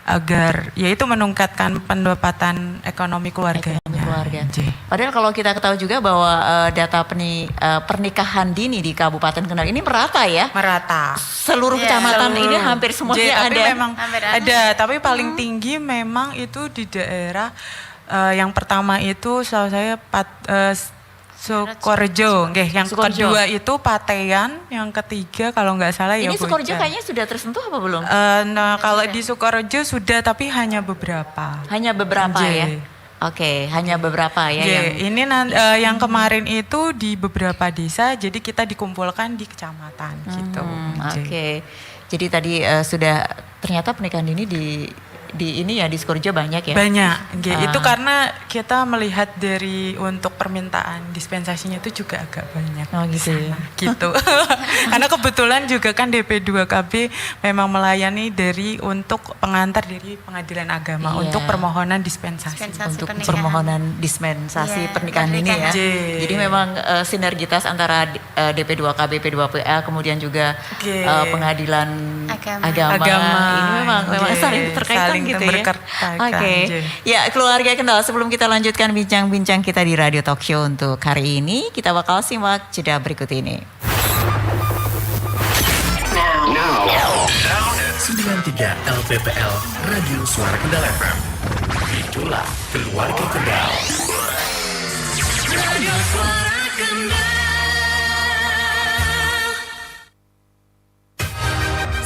agar yaitu meningkatkan pendapatan ekonomi keluarganya. Keluarga. J. Padahal kalau kita ketahui juga bahwa data pernikahan dini di Kabupaten Kendal ini merata ya. Merata. Seluruh kecamatan ini hampir semuanya Tapi ada. memang Hampir ada, tapi paling tinggi memang itu di daerah yang pertama itu setahu saya Sukorejo, yang Sukorejo. kedua itu Patean, yang ketiga kalau nggak salah ya Ini Sukorejo Bojan. kayaknya sudah tersentuh apa belum? Nah kalau di Sukorejo sudah tapi hanya beberapa. Hanya beberapa J. ya. Oke, hanya beberapa ya J. yang Ini yang kemarin itu di beberapa desa, jadi kita dikumpulkan di kecamatan gitu. J. Oke. Jadi tadi sudah ternyata pernikahan dini di ini ya di Sukorejo banyak ya. Banyak, itu karena kita melihat dari untuk permintaan dispensasinya itu juga agak banyak. Oh gitu ya. Gitu. Karena kebetulan juga kan DP2KB memang melayani untuk pengantar dari pengadilan agama Iya. untuk permohonan dispensasi. Untuk pernikahan. permohonan dispensasi Iya, pernikahan dini ya. J. Jadi memang sinergitas antara DP2KB, P2PA kemudian juga Oke. pengadilan Agama. agama. Ini memang J. saling terkaitan Saling gitu ya. berkaitan, Oke. J. Ya, keluarga Kendal, sebelum kita lanjutkan bincang-bincang kita di Radio Talk Show untuk hari ini, kita bakal simak jeda berikut ini. 93 LPPL Radio Suara Kendal FM. Itulah keluarga Kendal.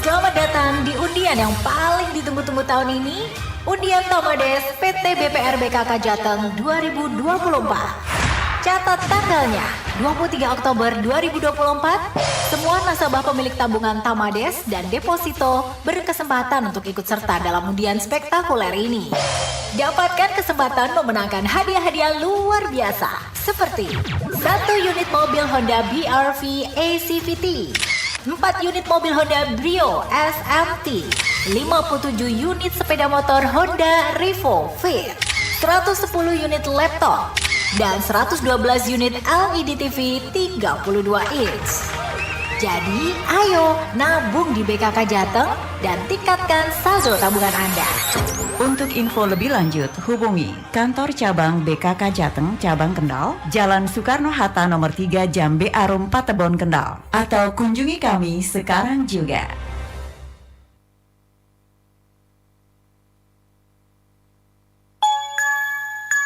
Selamat datang di undian yang paling ditunggu-tunggu tahun ini, Undian Tamades PT BPR BKK Jateng 2024. Catat tanggalnya, 23 Oktober 2024, semua nasabah pemilik tabungan Tamades dan deposito berkesempatan untuk ikut serta dalam undian spektakuler ini. Dapatkan kesempatan memenangkan hadiah-hadiah luar biasa, seperti 1 unit mobil Honda BRV ACVT, 4 unit mobil Honda Brio SMT, 57 unit sepeda motor Honda Revo Fit, 110 unit laptop, dan 112 unit LED TV 32 inch. Jadi, ayo nabung di BKK Jateng dan tingkatkan saldo tabungan Anda. Untuk info lebih lanjut, hubungi kantor cabang BKK Jateng, Cabang Kendal, Jalan Soekarno-Hatta nomor 3 Jambe Arum, Patebon, Kendal. Atau kunjungi kami sekarang juga.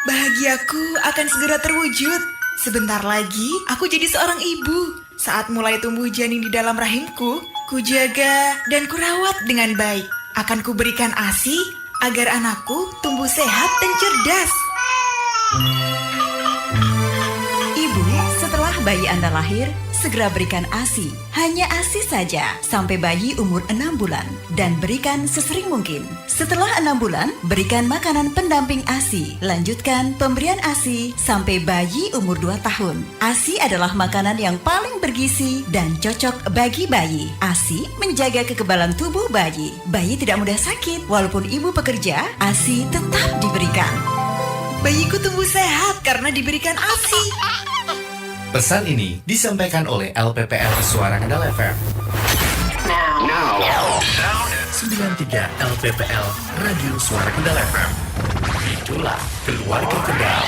Bahagiaku akan segera terwujud. Sebentar lagi, aku jadi seorang ibu. Saat mulai tumbuh janin di dalam rahimku, kujaga dan kurawat dengan baik. Akan kuberikan ASI agar anakku tumbuh sehat dan cerdas. Ibu, setelah bayi Anda lahir, segera berikan ASI. Hanya ASI saja sampai bayi umur 6 bulan dan berikan sesering mungkin. Setelah 6 bulan, berikan makanan pendamping ASI. Lanjutkan pemberian ASI sampai bayi umur 2 tahun. ASI adalah makanan yang paling bergizi dan cocok bagi bayi. ASI menjaga kekebalan tubuh bayi. Bayi tidak mudah sakit. Walaupun ibu bekerja, ASI tetap diberikan. Bayiku tumbuh sehat karena diberikan ASI. Pesan ini disampaikan oleh LPPL Suara Kendal FM. 93 LPPL Radio Suara Kendal FM. Itulah keluarga Kendal.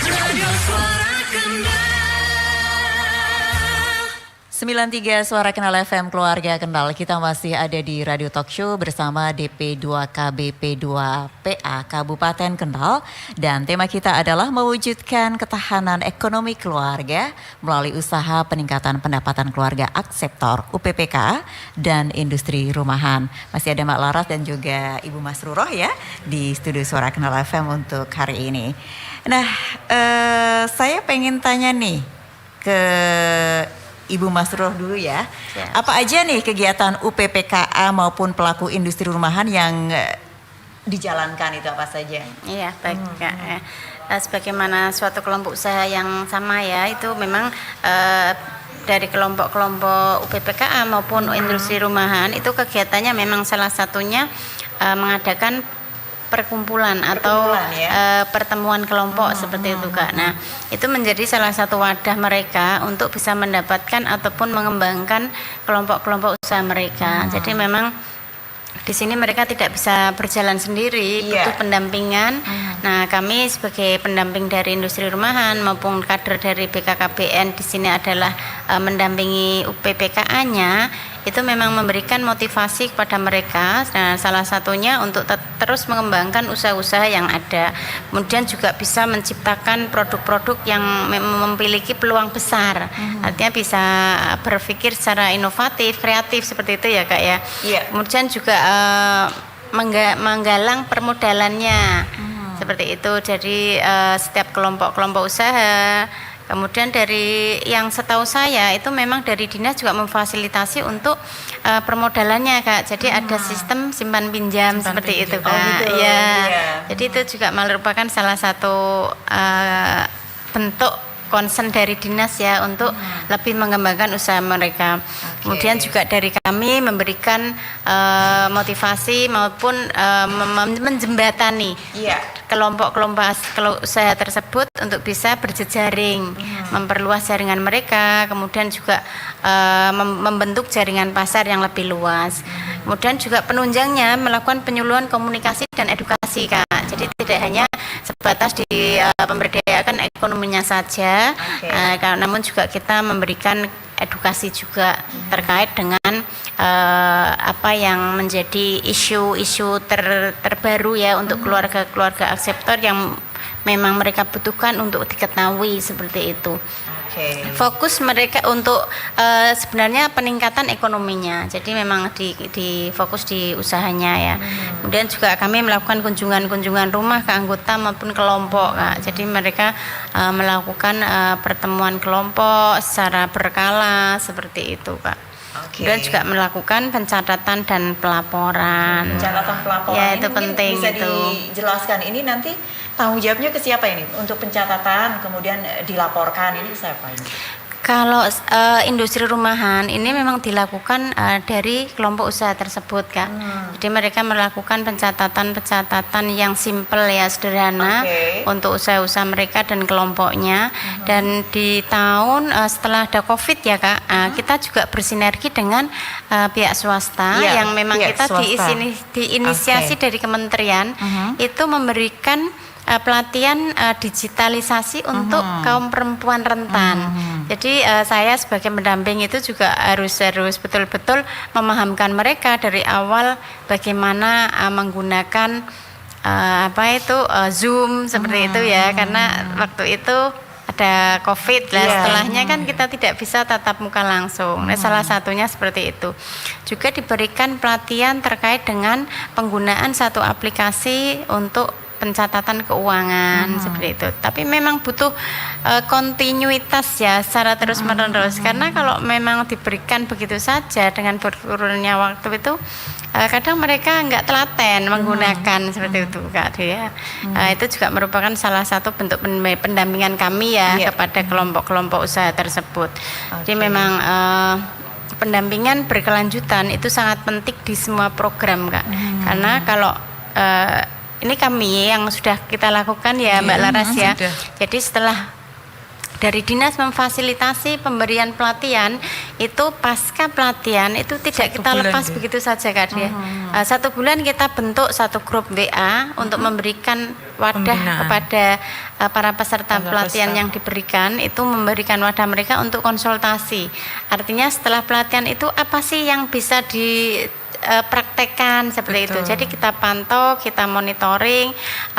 Radio Suara Kendal. 93 Suara Kendal FM Keluarga Kendal. Kita masih ada di Radio Talk Show bersama DP2KB P2PA Kabupaten Kendal. Dan tema kita adalah mewujudkan ketahanan ekonomi keluarga melalui usaha peningkatan pendapatan keluarga Akseptor UPPK dan industri rumahan. Masih ada Mbak Laras dan juga Ibu Masruroh ya di studio Suara Kendal FM untuk hari ini. Nah, saya pengen tanya nih ke Ibu Masruroh dulu ya. Apa aja nih kegiatan UPPKA maupun pelaku industri rumahan yang dijalankan itu apa saja? Iya, baik Kak. Sebagaimana suatu kelompok usaha yang sama ya, itu memang dari kelompok-kelompok UPPKA maupun industri rumahan itu kegiatannya memang salah satunya mengadakan perkumpulan atau pertemuan kelompok seperti itu Kak. Nah, itu menjadi salah satu wadah mereka untuk bisa mendapatkan ataupun mengembangkan kelompok-kelompok usaha mereka. Jadi memang di sini mereka tidak bisa berjalan sendiri, butuh pendampingan. Nah, kami sebagai pendamping dari industri rumahan maupun kader dari BKKBN di sini adalah mendampingi UPPKA-nya, itu memang memberikan motivasi kepada mereka. Nah, salah satunya untuk terus mengembangkan usaha-usaha yang ada. Kemudian juga bisa menciptakan produk-produk yang memiliki peluang besar. Artinya bisa berpikir secara inovatif, kreatif seperti itu ya Kak ya. Kemudian juga menggalang permodalannya. Seperti itu. Jadi setiap kelompok-kelompok usaha. Kemudian dari yang setahu saya itu memang dari dinas juga memfasilitasi untuk permodalannya Kak. Jadi ada sistem simpan pinjam seperti itu Kak. Jadi itu juga merupakan salah satu bentuk concern dari dinas ya untuk lebih mengembangkan usaha mereka. Kemudian juga dari kami memberikan motivasi maupun menjembatani kelompok-kelompok usaha tersebut untuk bisa berjejaring, memperluas jaringan mereka, kemudian juga membentuk jaringan pasar yang lebih luas. Kemudian juga penunjangnya melakukan penyuluhan komunikasi dan edukasi Kak. Jadi tidak hanya sebatas di pemberdayakan ekonominya saja, namun juga kita memberikan edukasi juga terkait dengan apa yang menjadi isu-isu terbaru ya untuk keluarga-keluarga akseptor yang memang mereka butuhkan untuk diketahui seperti itu. Fokus mereka untuk sebenarnya peningkatan ekonominya. Jadi memang di fokus di usahanya ya. Kemudian juga kami melakukan kunjungan rumah ke anggota maupun kelompok Kak. Jadi mereka melakukan pertemuan kelompok secara berkala seperti itu Kak. Kemudian juga melakukan pencatatan dan pelaporan. Pencatatan pelaporan ya, ini itu penting bisa itu. Dijelaskan ini nanti tanggung jawabnya ke siapa ini? Untuk pencatatan kemudian dilaporkan ini siapa ini? Kalau industri rumahan ini memang dilakukan dari kelompok usaha tersebut Kak. Jadi mereka melakukan pencatatan yang simpel ya, sederhana untuk usaha-usaha mereka dan kelompoknya. Dan di tahun setelah ada COVID ya Kak, kita juga bersinergi dengan pihak swasta yang memang kita diinisiasi dari kementerian itu memberikan pelatihan digitalisasi untuk kaum perempuan rentan. Jadi saya sebagai pendamping itu juga harus betul-betul memahamkan mereka dari awal bagaimana menggunakan Zoom seperti itu ya, karena waktu itu ada COVID lah, setelahnya kan kita tidak bisa tatap muka langsung. Nah, salah satunya seperti itu. Juga diberikan pelatihan terkait dengan penggunaan satu aplikasi untuk pencatatan keuangan seperti itu. Tapi memang butuh kontinuitas ya, secara terus-menerus. Karena kalau memang diberikan begitu saja dengan berkurangnya waktu itu, kadang mereka nggak telaten menggunakan seperti itu Kak ya. Itu juga merupakan salah satu bentuk pendampingan kami ya kepada kelompok-kelompok usaha tersebut. Jadi memang pendampingan berkelanjutan itu sangat penting di semua program Kak. Karena kalau ini kami yang sudah kita lakukan ya Mbak Laras ya. Jadi setelah dari dinas memfasilitasi pemberian pelatihan, itu pasca pelatihan itu tidak kita lepas begitu saja Kak ya. 1 bulan kita bentuk satu grup WA untuk memberikan wadah kepada para peserta pelatihan yang diberikan, itu memberikan wadah mereka untuk konsultasi. Artinya setelah pelatihan itu apa sih yang bisa praktekkan seperti itu. Jadi kita pantau, kita monitoring,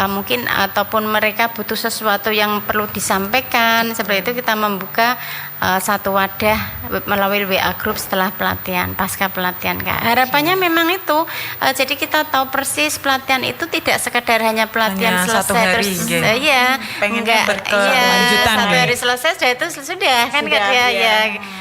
mungkin ataupun mereka butuh sesuatu yang perlu disampaikan seperti itu, kita membuka satu wadah melalui WA group setelah pelatihan, pasca pelatihan Kak. Harapannya memang itu, jadi kita tahu persis pelatihan itu tidak sekedar hanya pelatihan selesai terus pengennya berkelanjutan 1 hari selesai sudah itu sudah kan Kak ya.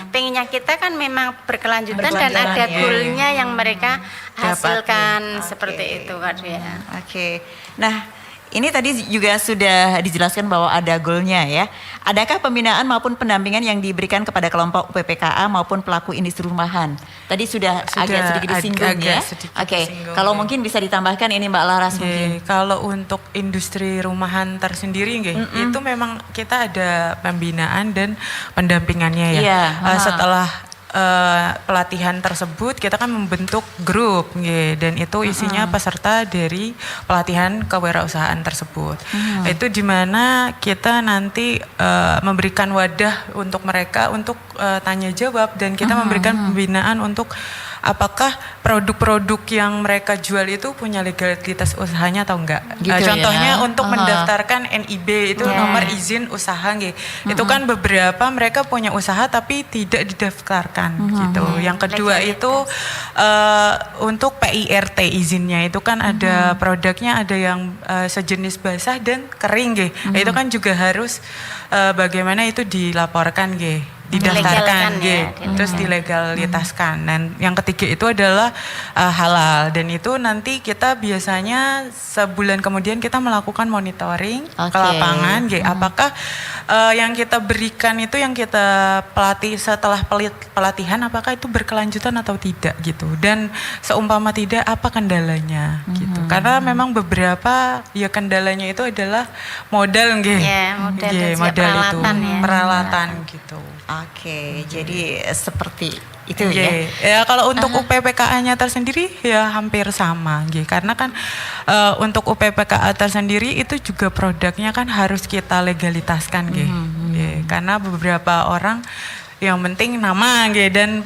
Pengennya kita kan memang berkelanjutan dan Berkelanjutan, ada ya. goalnya yang mereka hasilkan Oke. seperti itu Kak Dea. Oke. Nah, ini tadi juga sudah dijelaskan bahwa ada goalnya ya. Adakah pembinaan maupun pendampingan yang diberikan kepada kelompok UPPKA maupun pelaku industri rumahan? Tadi sudah agak sedikit disinggung agak ya. sedikit Oke. disinggung, Kalau ya. mungkin bisa ditambahkan ini Mbak Laras mungkin. Kalau untuk industri rumahan tersendiri itu memang kita ada pembinaan dan pendampingannya ya. Iya, Setelah pelatihan tersebut kita kan membentuk grup dan itu isinya peserta dari pelatihan kewirausahaan tersebut. Itu dimana kita nanti memberikan wadah untuk mereka untuk tanya jawab dan kita memberikan pembinaan untuk apakah produk-produk yang mereka jual itu punya legalitas usahanya atau enggak. Gitu Contohnya ya. untuk mendaftarkan NIB itu nomor izin usaha Itu kan beberapa mereka punya usaha tapi tidak didaftarkan gitu. Yang kedua itu untuk PIRT izinnya itu kan ada produknya ada yang sejenis basah dan kering Itu kan juga harus bagaimana itu dilaporkan didaftarkan Dilegalkan, terus dilegalitaskan. Dan yang ketiga itu adalah halal dan itu nanti kita biasanya sebulan kemudian kita melakukan monitoring ke lapangan apakah yang kita berikan itu yang kita pelatih setelah pelatihan apakah itu berkelanjutan atau tidak gitu, dan seumpama tidak apa kendalanya gitu, karena memang beberapa ya kendalanya itu adalah modal modal dan juga itu peralatan ya. peralatan gitu. Oke, jadi seperti itu ya. Ya kalau untuk UPPKA-nya tersendiri ya hampir sama, karena kan untuk UPPKA tersendiri itu juga produknya kan harus kita legalitaskan, karena beberapa orang yang penting nama, dan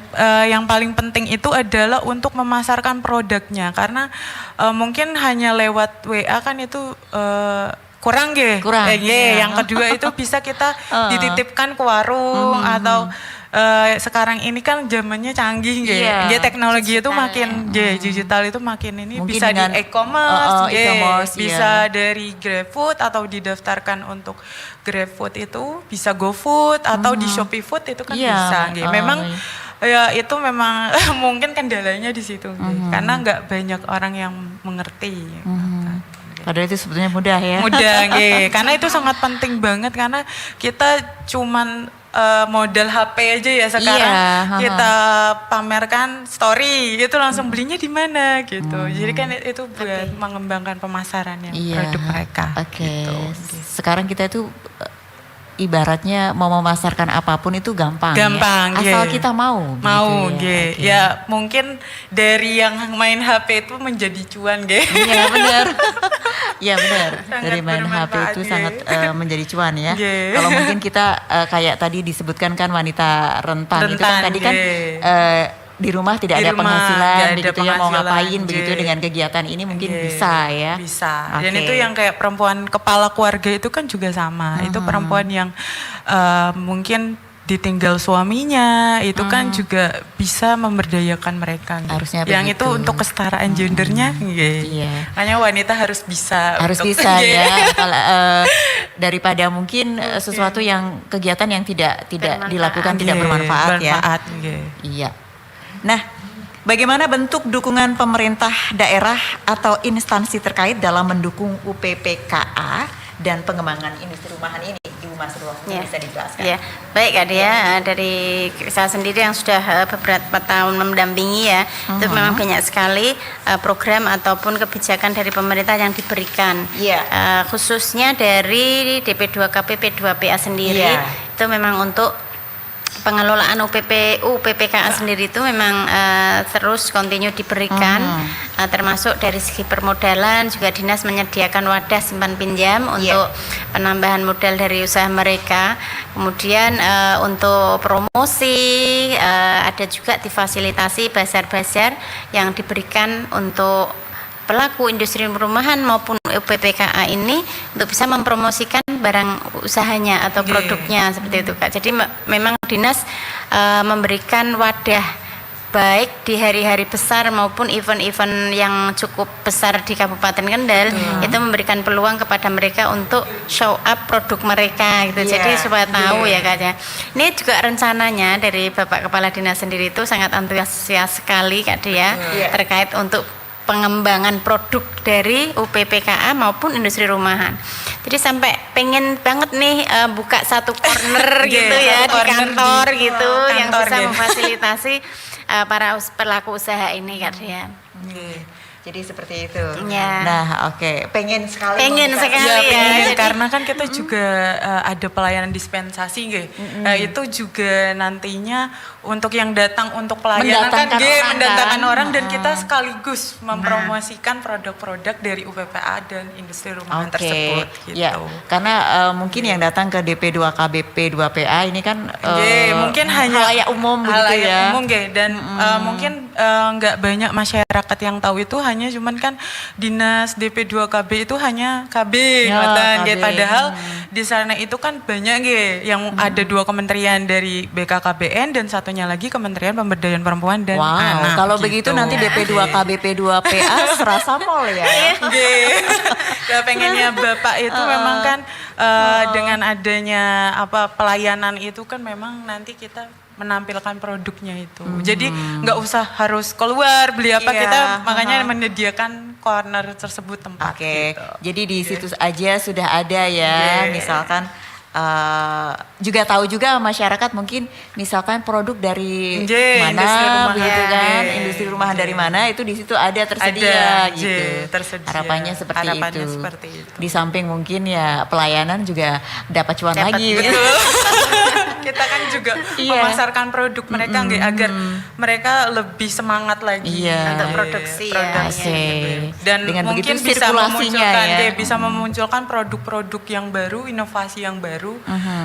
yang paling penting itu adalah untuk memasarkan produknya, karena mungkin hanya lewat WA kan itu kurang. Yang kedua itu bisa kita dititipkan ke warung atau sekarang ini kan zamannya canggih teknologi itu makin digital itu makin ini Mungkin bisa dengan, di e-commerce, bisa iya. dari GrabFood atau didaftarkan untuk GrabFood itu bisa GoFood atau di Shopee Food itu kan bisa. Memang ya itu memang mungkin kendalanya di situ karena nggak banyak orang yang mengerti. Padahal itu sebetulnya mudah ya. Mudah, karena itu sangat penting banget karena kita cuman modal HP aja ya sekarang kita pamerkan story itu langsung belinya di mana gitu. Jadi kan itu buat mengembangkan pemasarannya produk mereka. Gitu. Sekarang kita itu ibaratnya mau memasarkan apapun itu gampang ya. Asal kita mau gitu ya. Mungkin dari yang main HP itu menjadi cuan Iya benar. Iya benar. Dari main HP bermanfaat, itu sangat menjadi cuan ya. Kalau mungkin kita kayak tadi disebutkan kan wanita rentan itu kan tadi kan di rumah tidak ada penghasilan begitu ya, mau ngapain begitu dengan kegiatan ini mungkin bisa ya. Bisa. Dan itu yang kayak perempuan kepala keluarga itu kan juga sama. Itu perempuan yang mungkin ditinggal suaminya itu kan juga bisa memberdayakan mereka. Harusnya yang begitu. itu untuk kesetaraan gendernya. Hanya wanita harus bisa. Bisa ya. Daripada mungkin sesuatu yang kegiatan yang tidak dilakukan tidak bermanfaat ya. Iya. Nah, bagaimana bentuk dukungan pemerintah daerah atau instansi terkait dalam mendukung UPPKA dan pengembangan industri rumahan ini, Ibu Masrul? Bisa dijelaskan? Ya, baik Kak Dea, dari saya sendiri yang sudah beberapa tahun mendampingi ya, itu memang banyak sekali program ataupun kebijakan dari pemerintah yang diberikan. Khususnya dari DP2K PP2PA sendiri, itu memang untuk pengelolaan UPPKA sendiri itu memang terus kontinu diberikan, termasuk dari segi permodalan juga dinas menyediakan wadah simpan pinjam untuk penambahan modal dari usaha mereka. Kemudian untuk promosi ada juga difasilitasi bazar-bazar yang diberikan untuk pelaku industri rumahan maupun UPPKA ini untuk bisa mempromosikan barang usahanya atau produknya seperti itu Kak. Jadi memang dinas memberikan wadah baik di hari-hari besar maupun event-event yang cukup besar di Kabupaten Kendal, itu memberikan peluang kepada mereka untuk show up produk mereka gitu. Jadi supaya tahu ya Kak ya. Ini juga rencananya dari Bapak Kepala Dinas sendiri itu sangat antusias sekali Kak Dia terkait untuk pengembangan produk dari UPPKA maupun industri rumahan. Jadi sampai pengen banget nih buka satu corner gitu ya di kantor gitu yang bisa memfasilitasi para pelaku usaha ini Kak Dia. Jadi seperti itu. Ya. Nah, oke. Pengen sekali. Pengen membuka- sekali Ya, pengen, Jadi- karena kan kita juga ada pelayanan dispensasi nggih. Itu juga nantinya untuk yang datang untuk pelayanan Mendatangkan kan nggih, orang, mendatangkan kan? orang dan kita sekaligus mempromosikan produk-produk dari UPPA dan industri rumahan tersebut gitu. Ya, karena mungkin yang datang ke DP2 KBP 2PA ini kan Mungkin hanya halayak umum begitu halayak ya. umum nggih, dan mungkin nggak banyak masyarakat yang tahu itu hanya cuman kan dinas DP2 KB itu hanya KB, Ya, ngoten, nggih. KB. Padahal di sana itu kan banyak nggih yang ada 2 kementerian dari BKKBN dan satunya lagi Kementerian Pemberdayaan Perempuan dan Wow, Anak. kalau gitu. begitu nanti DP2 KBP 2PA serasa mall ya. Nggih. Ya pengennya Bapak itu memang kan dengan adanya pelayanan itu kan memang nanti kita menampilkan produknya itu. Jadi nggak usah harus keluar beli apa, Iya, kita makanya menyediakan corner tersebut tempat. Oke, gitu. jadi di situ aja sudah ada ya, misalkan juga tahu juga masyarakat mungkin misalkan produk dari Industri mana rumahan. begitu kan, industri rumahan dari mana itu di situ ada tersedia Ada, gitu. tersedia. Harapannya seperti Harapannya itu. seperti itu. Di samping mungkin ya pelayanan juga dapat cuan lagi. Betul. Kita kan juga Iya. memasarkan produk mereka nggih, agar mereka lebih semangat lagi Iya. Untuk produksi ya. Oke. dan Dengan mungkin begitu bisa sirkulasinya memunculkan ya. bisa memunculkan produk-produk yang baru, inovasi yang baru.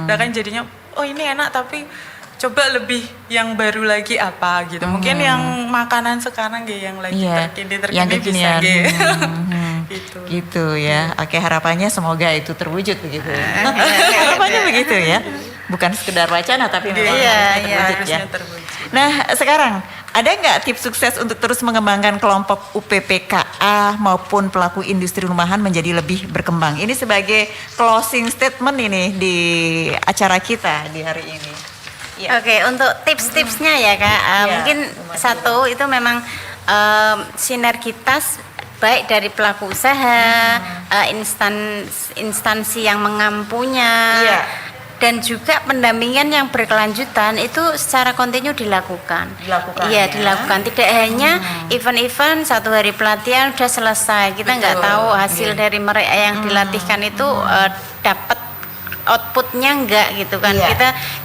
Nah kan jadinya oh ini enak tapi coba lebih yang baru lagi apa gitu. Mungkin yang makanan sekarang yang lagi Iya, terkini yang bisa kekinian. gitu. Gitu ya. Oke, harapannya semoga itu terwujud begitu. Harapannya begitu ya. Bukan sekedar wacana tapi memang harusnya terwujud ya. Harusnya terwujud. Nah, sekarang ada nggak tips sukses untuk terus mengembangkan kelompok UPPKA maupun pelaku industri rumahan menjadi lebih berkembang? Ini sebagai closing statement ini di acara kita di hari ini. Ya. Oke, untuk tips-tipsnya ya Kak, mungkin satu itu memang sinergitas baik dari pelaku usaha, instansi yang mengampunya, dan juga pendampingan yang berkelanjutan itu secara kontinu dilakukan. Iya, dilakukan. Tidak hanya event-event 1 hari pelatihan udah selesai. Kita nggak tahu hasil dari mereka yang dilatihkan itu dapat outputnya enggak gitu kan.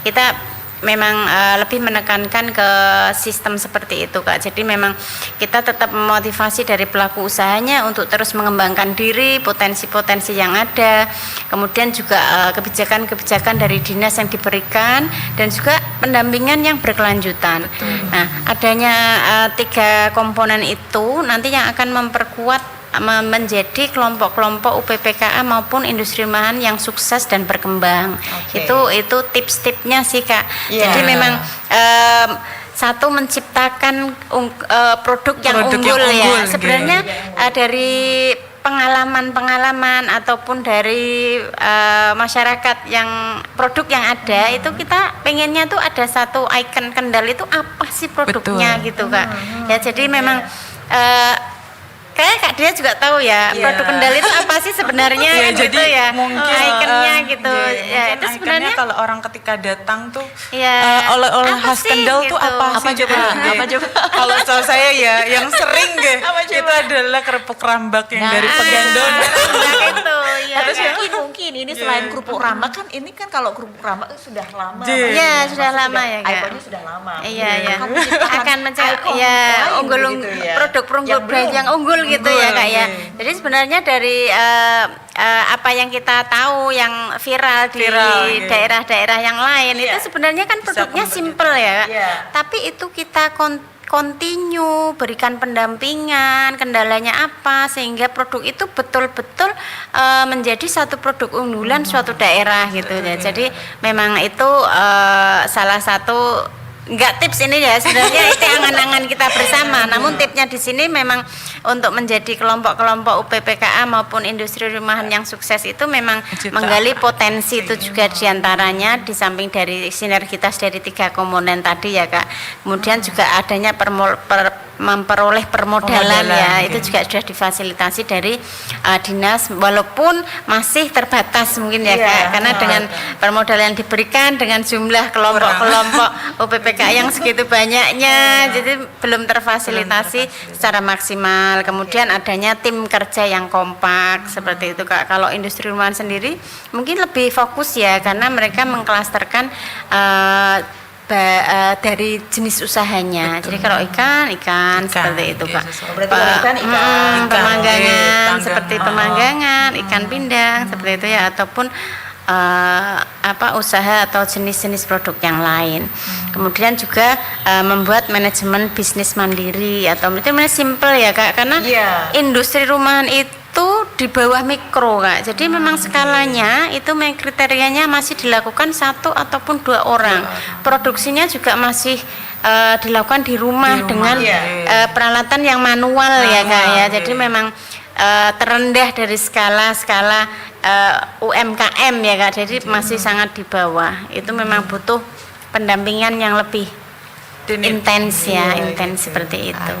Kita memang lebih menekankan ke sistem seperti itu Kak. Jadi memang kita tetap memotivasi dari pelaku usahanya untuk terus mengembangkan diri, potensi-potensi yang ada, kemudian juga kebijakan-kebijakan dari dinas yang diberikan, dan juga pendampingan yang berkelanjutan. Nah, adanya 3 komponen itu nanti yang akan memperkuat menjadi kelompok-kelompok UPPKA maupun industri rumahan yang sukses dan berkembang. Itu tips-tipsnya sih Kak. Jadi memang satu menciptakan produk yang unggul ya. Sebenarnya dari pengalaman-pengalaman ataupun dari masyarakat yang produk yang ada itu kita pengennya tuh ada satu ikon Kendal itu apa sih produknya gitu Kak. Ya jadi memang kayak Kak Dia juga tahu ya produk Kendal itu apa sih sebenarnya kan jadi gitu ya, mungkin ikonnya gitu ya, itu ikonnya sebenarnya kalau orang ketika datang tuh ya, oleh-oleh apa khas sih Kendal gitu. tuh apa sih coba? Nggih. Apa coba? Kalau setahu saya ya yang sering itu adalah kerupuk rambak yang dari Pegandon. itu ya, Terus kan? mungkin ini selain kerupuk rambak kan ini kan kalau kerupuk rambak sudah lama. Iya, sudah lama ya Kak. Ikonnya sudah lama. Iya ya, Kan akan mencari ikon ya lain unggul begitu ya. produk Yang brand belum. yang unggul gitu ya Kak ya. Jadi sebenarnya dari apa yang kita tahu yang viral di daerah-daerah yang lain itu sebenarnya kan produknya simple ya Kak. Tapi itu kita continue berikan pendampingan, kendalanya apa sehingga produk itu betul-betul menjadi satu produk unggulan suatu daerah gitu ya. Jadi memang itu salah satu Enggak tips ini ya, sebenarnya itu angan-angan kita bersama. Namun tipsnya di sini memang untuk menjadi kelompok-kelompok UPPKA maupun industri rumahan yang sukses itu memang menggali potensi itu juga diantaranya, di samping dari sinergitas dari 3 komponen tadi ya Kak. Kemudian juga adanya memperoleh permodalan ya, itu juga sudah difasilitasi dari dinas, walaupun masih terbatas mungkin ya Kak, karena dengan permodalan yang diberikan dengan jumlah kelompok-kelompok UPPKA yang segitu banyaknya, jadi belum terfasilitasi secara maksimal. Kemudian adanya tim kerja yang kompak seperti itu Kak. Kalau industri rumahan sendiri mungkin lebih fokus ya, karena mereka mengklasterkan dari jenis usahanya. Jadi kalau ikan seperti itu Kak. Pemanggangan seperti pemanggangan, ikan pindang seperti itu ya, ataupun usaha atau jenis-jenis produk yang lain. Kemudian juga membuat manajemen bisnis mandiri, atau itu simple ya Kak, karena industri rumahan itu di bawah mikro Kak. Jadi memang skalanya itu kriterianya masih dilakukan 1 ataupun 2 orang. Produksinya juga masih dilakukan di rumah dengan peralatan yang manual ya Kak ya. Jadi memang terendah dari skala UMKM ya Kak. Jadi masih sangat di bawah. Itu memang butuh pendampingan yang lebih intens seperti itu.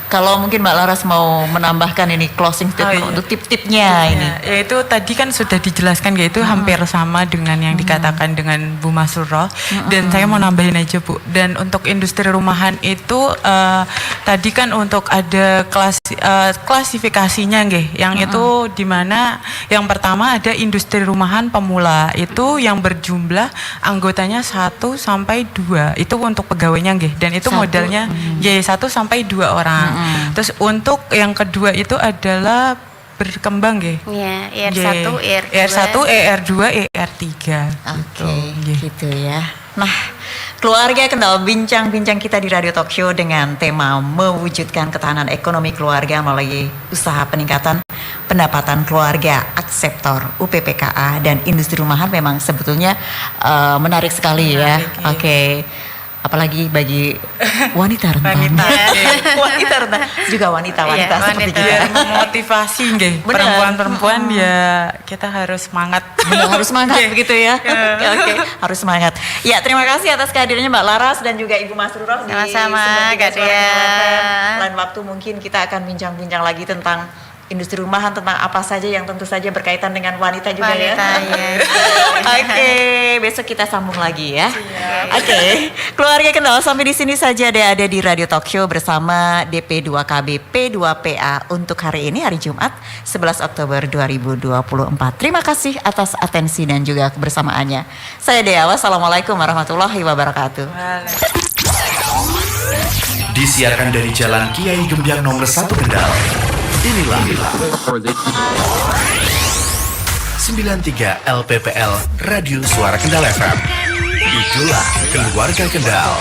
Kalau mungkin Mbak Laras mau menambahkan ini closing statement untuk tip-tipnya ini. Ya itu tadi kan sudah dijelaskan, yaitu hampir sama dengan yang dikatakan dengan Bu Masroh. Dan saya mau nambahin aja Bu. Dan untuk industri rumahan itu tadi kan untuk ada klasifikasinya nggih. Yang itu dimana yang pertama ada industri rumahan pemula. Itu yang berjumlah anggotanya 1 sampai 2. Itu untuk pegawainya nggih. Dan itu modalnya 1 sampai 2 orang. Terus untuk yang kedua itu adalah berkembang nggih. Iya, ER1, ER1, ER2, ER3. Oke, gitu ya. Nah, keluarga Kendal, bincang-bincang kita di Radio Talk Show dengan tema mewujudkan ketahanan ekonomi keluarga melalui usaha peningkatan pendapatan keluarga, sektor UPPKA dan industri rumahan memang sebetulnya menarik sekali ya. Oke. Apalagi bagi wanita rentan. Wanita rentan juga wanita seperti kita. Memotivasi nggih. Perempuan-perempuan ya kita harus semangat. Harus semangat begitu ya. Oke, harus semangat. Ya, terima kasih atas kehadirannya Mbak Laras dan juga Ibu Masroh di sama-sama Kak Dia. Lain waktu mungkin kita akan bincang-bincang lagi tentang industri rumahan, tentang apa saja yang tentu saja berkaitan dengan wanita juga ya. Oke, besok kita sambung lagi ya. Oke, keluarga Kendal, sampai di sini saja ada di Radio Talk Show bersama DP2KB P2PA untuk hari ini, hari Jumat 11 Oktober 2024. Terima kasih atas atensi dan juga kebersamaannya. Saya Dea, wassalamualaikum warahmatullahi wabarakatuh. Disiarkan dari Jalan Kiai Gembyang nomor 1 Kendal. Inilah 93 LPPL Radio Suara Kendal FM. Itulah keluarga Kendal.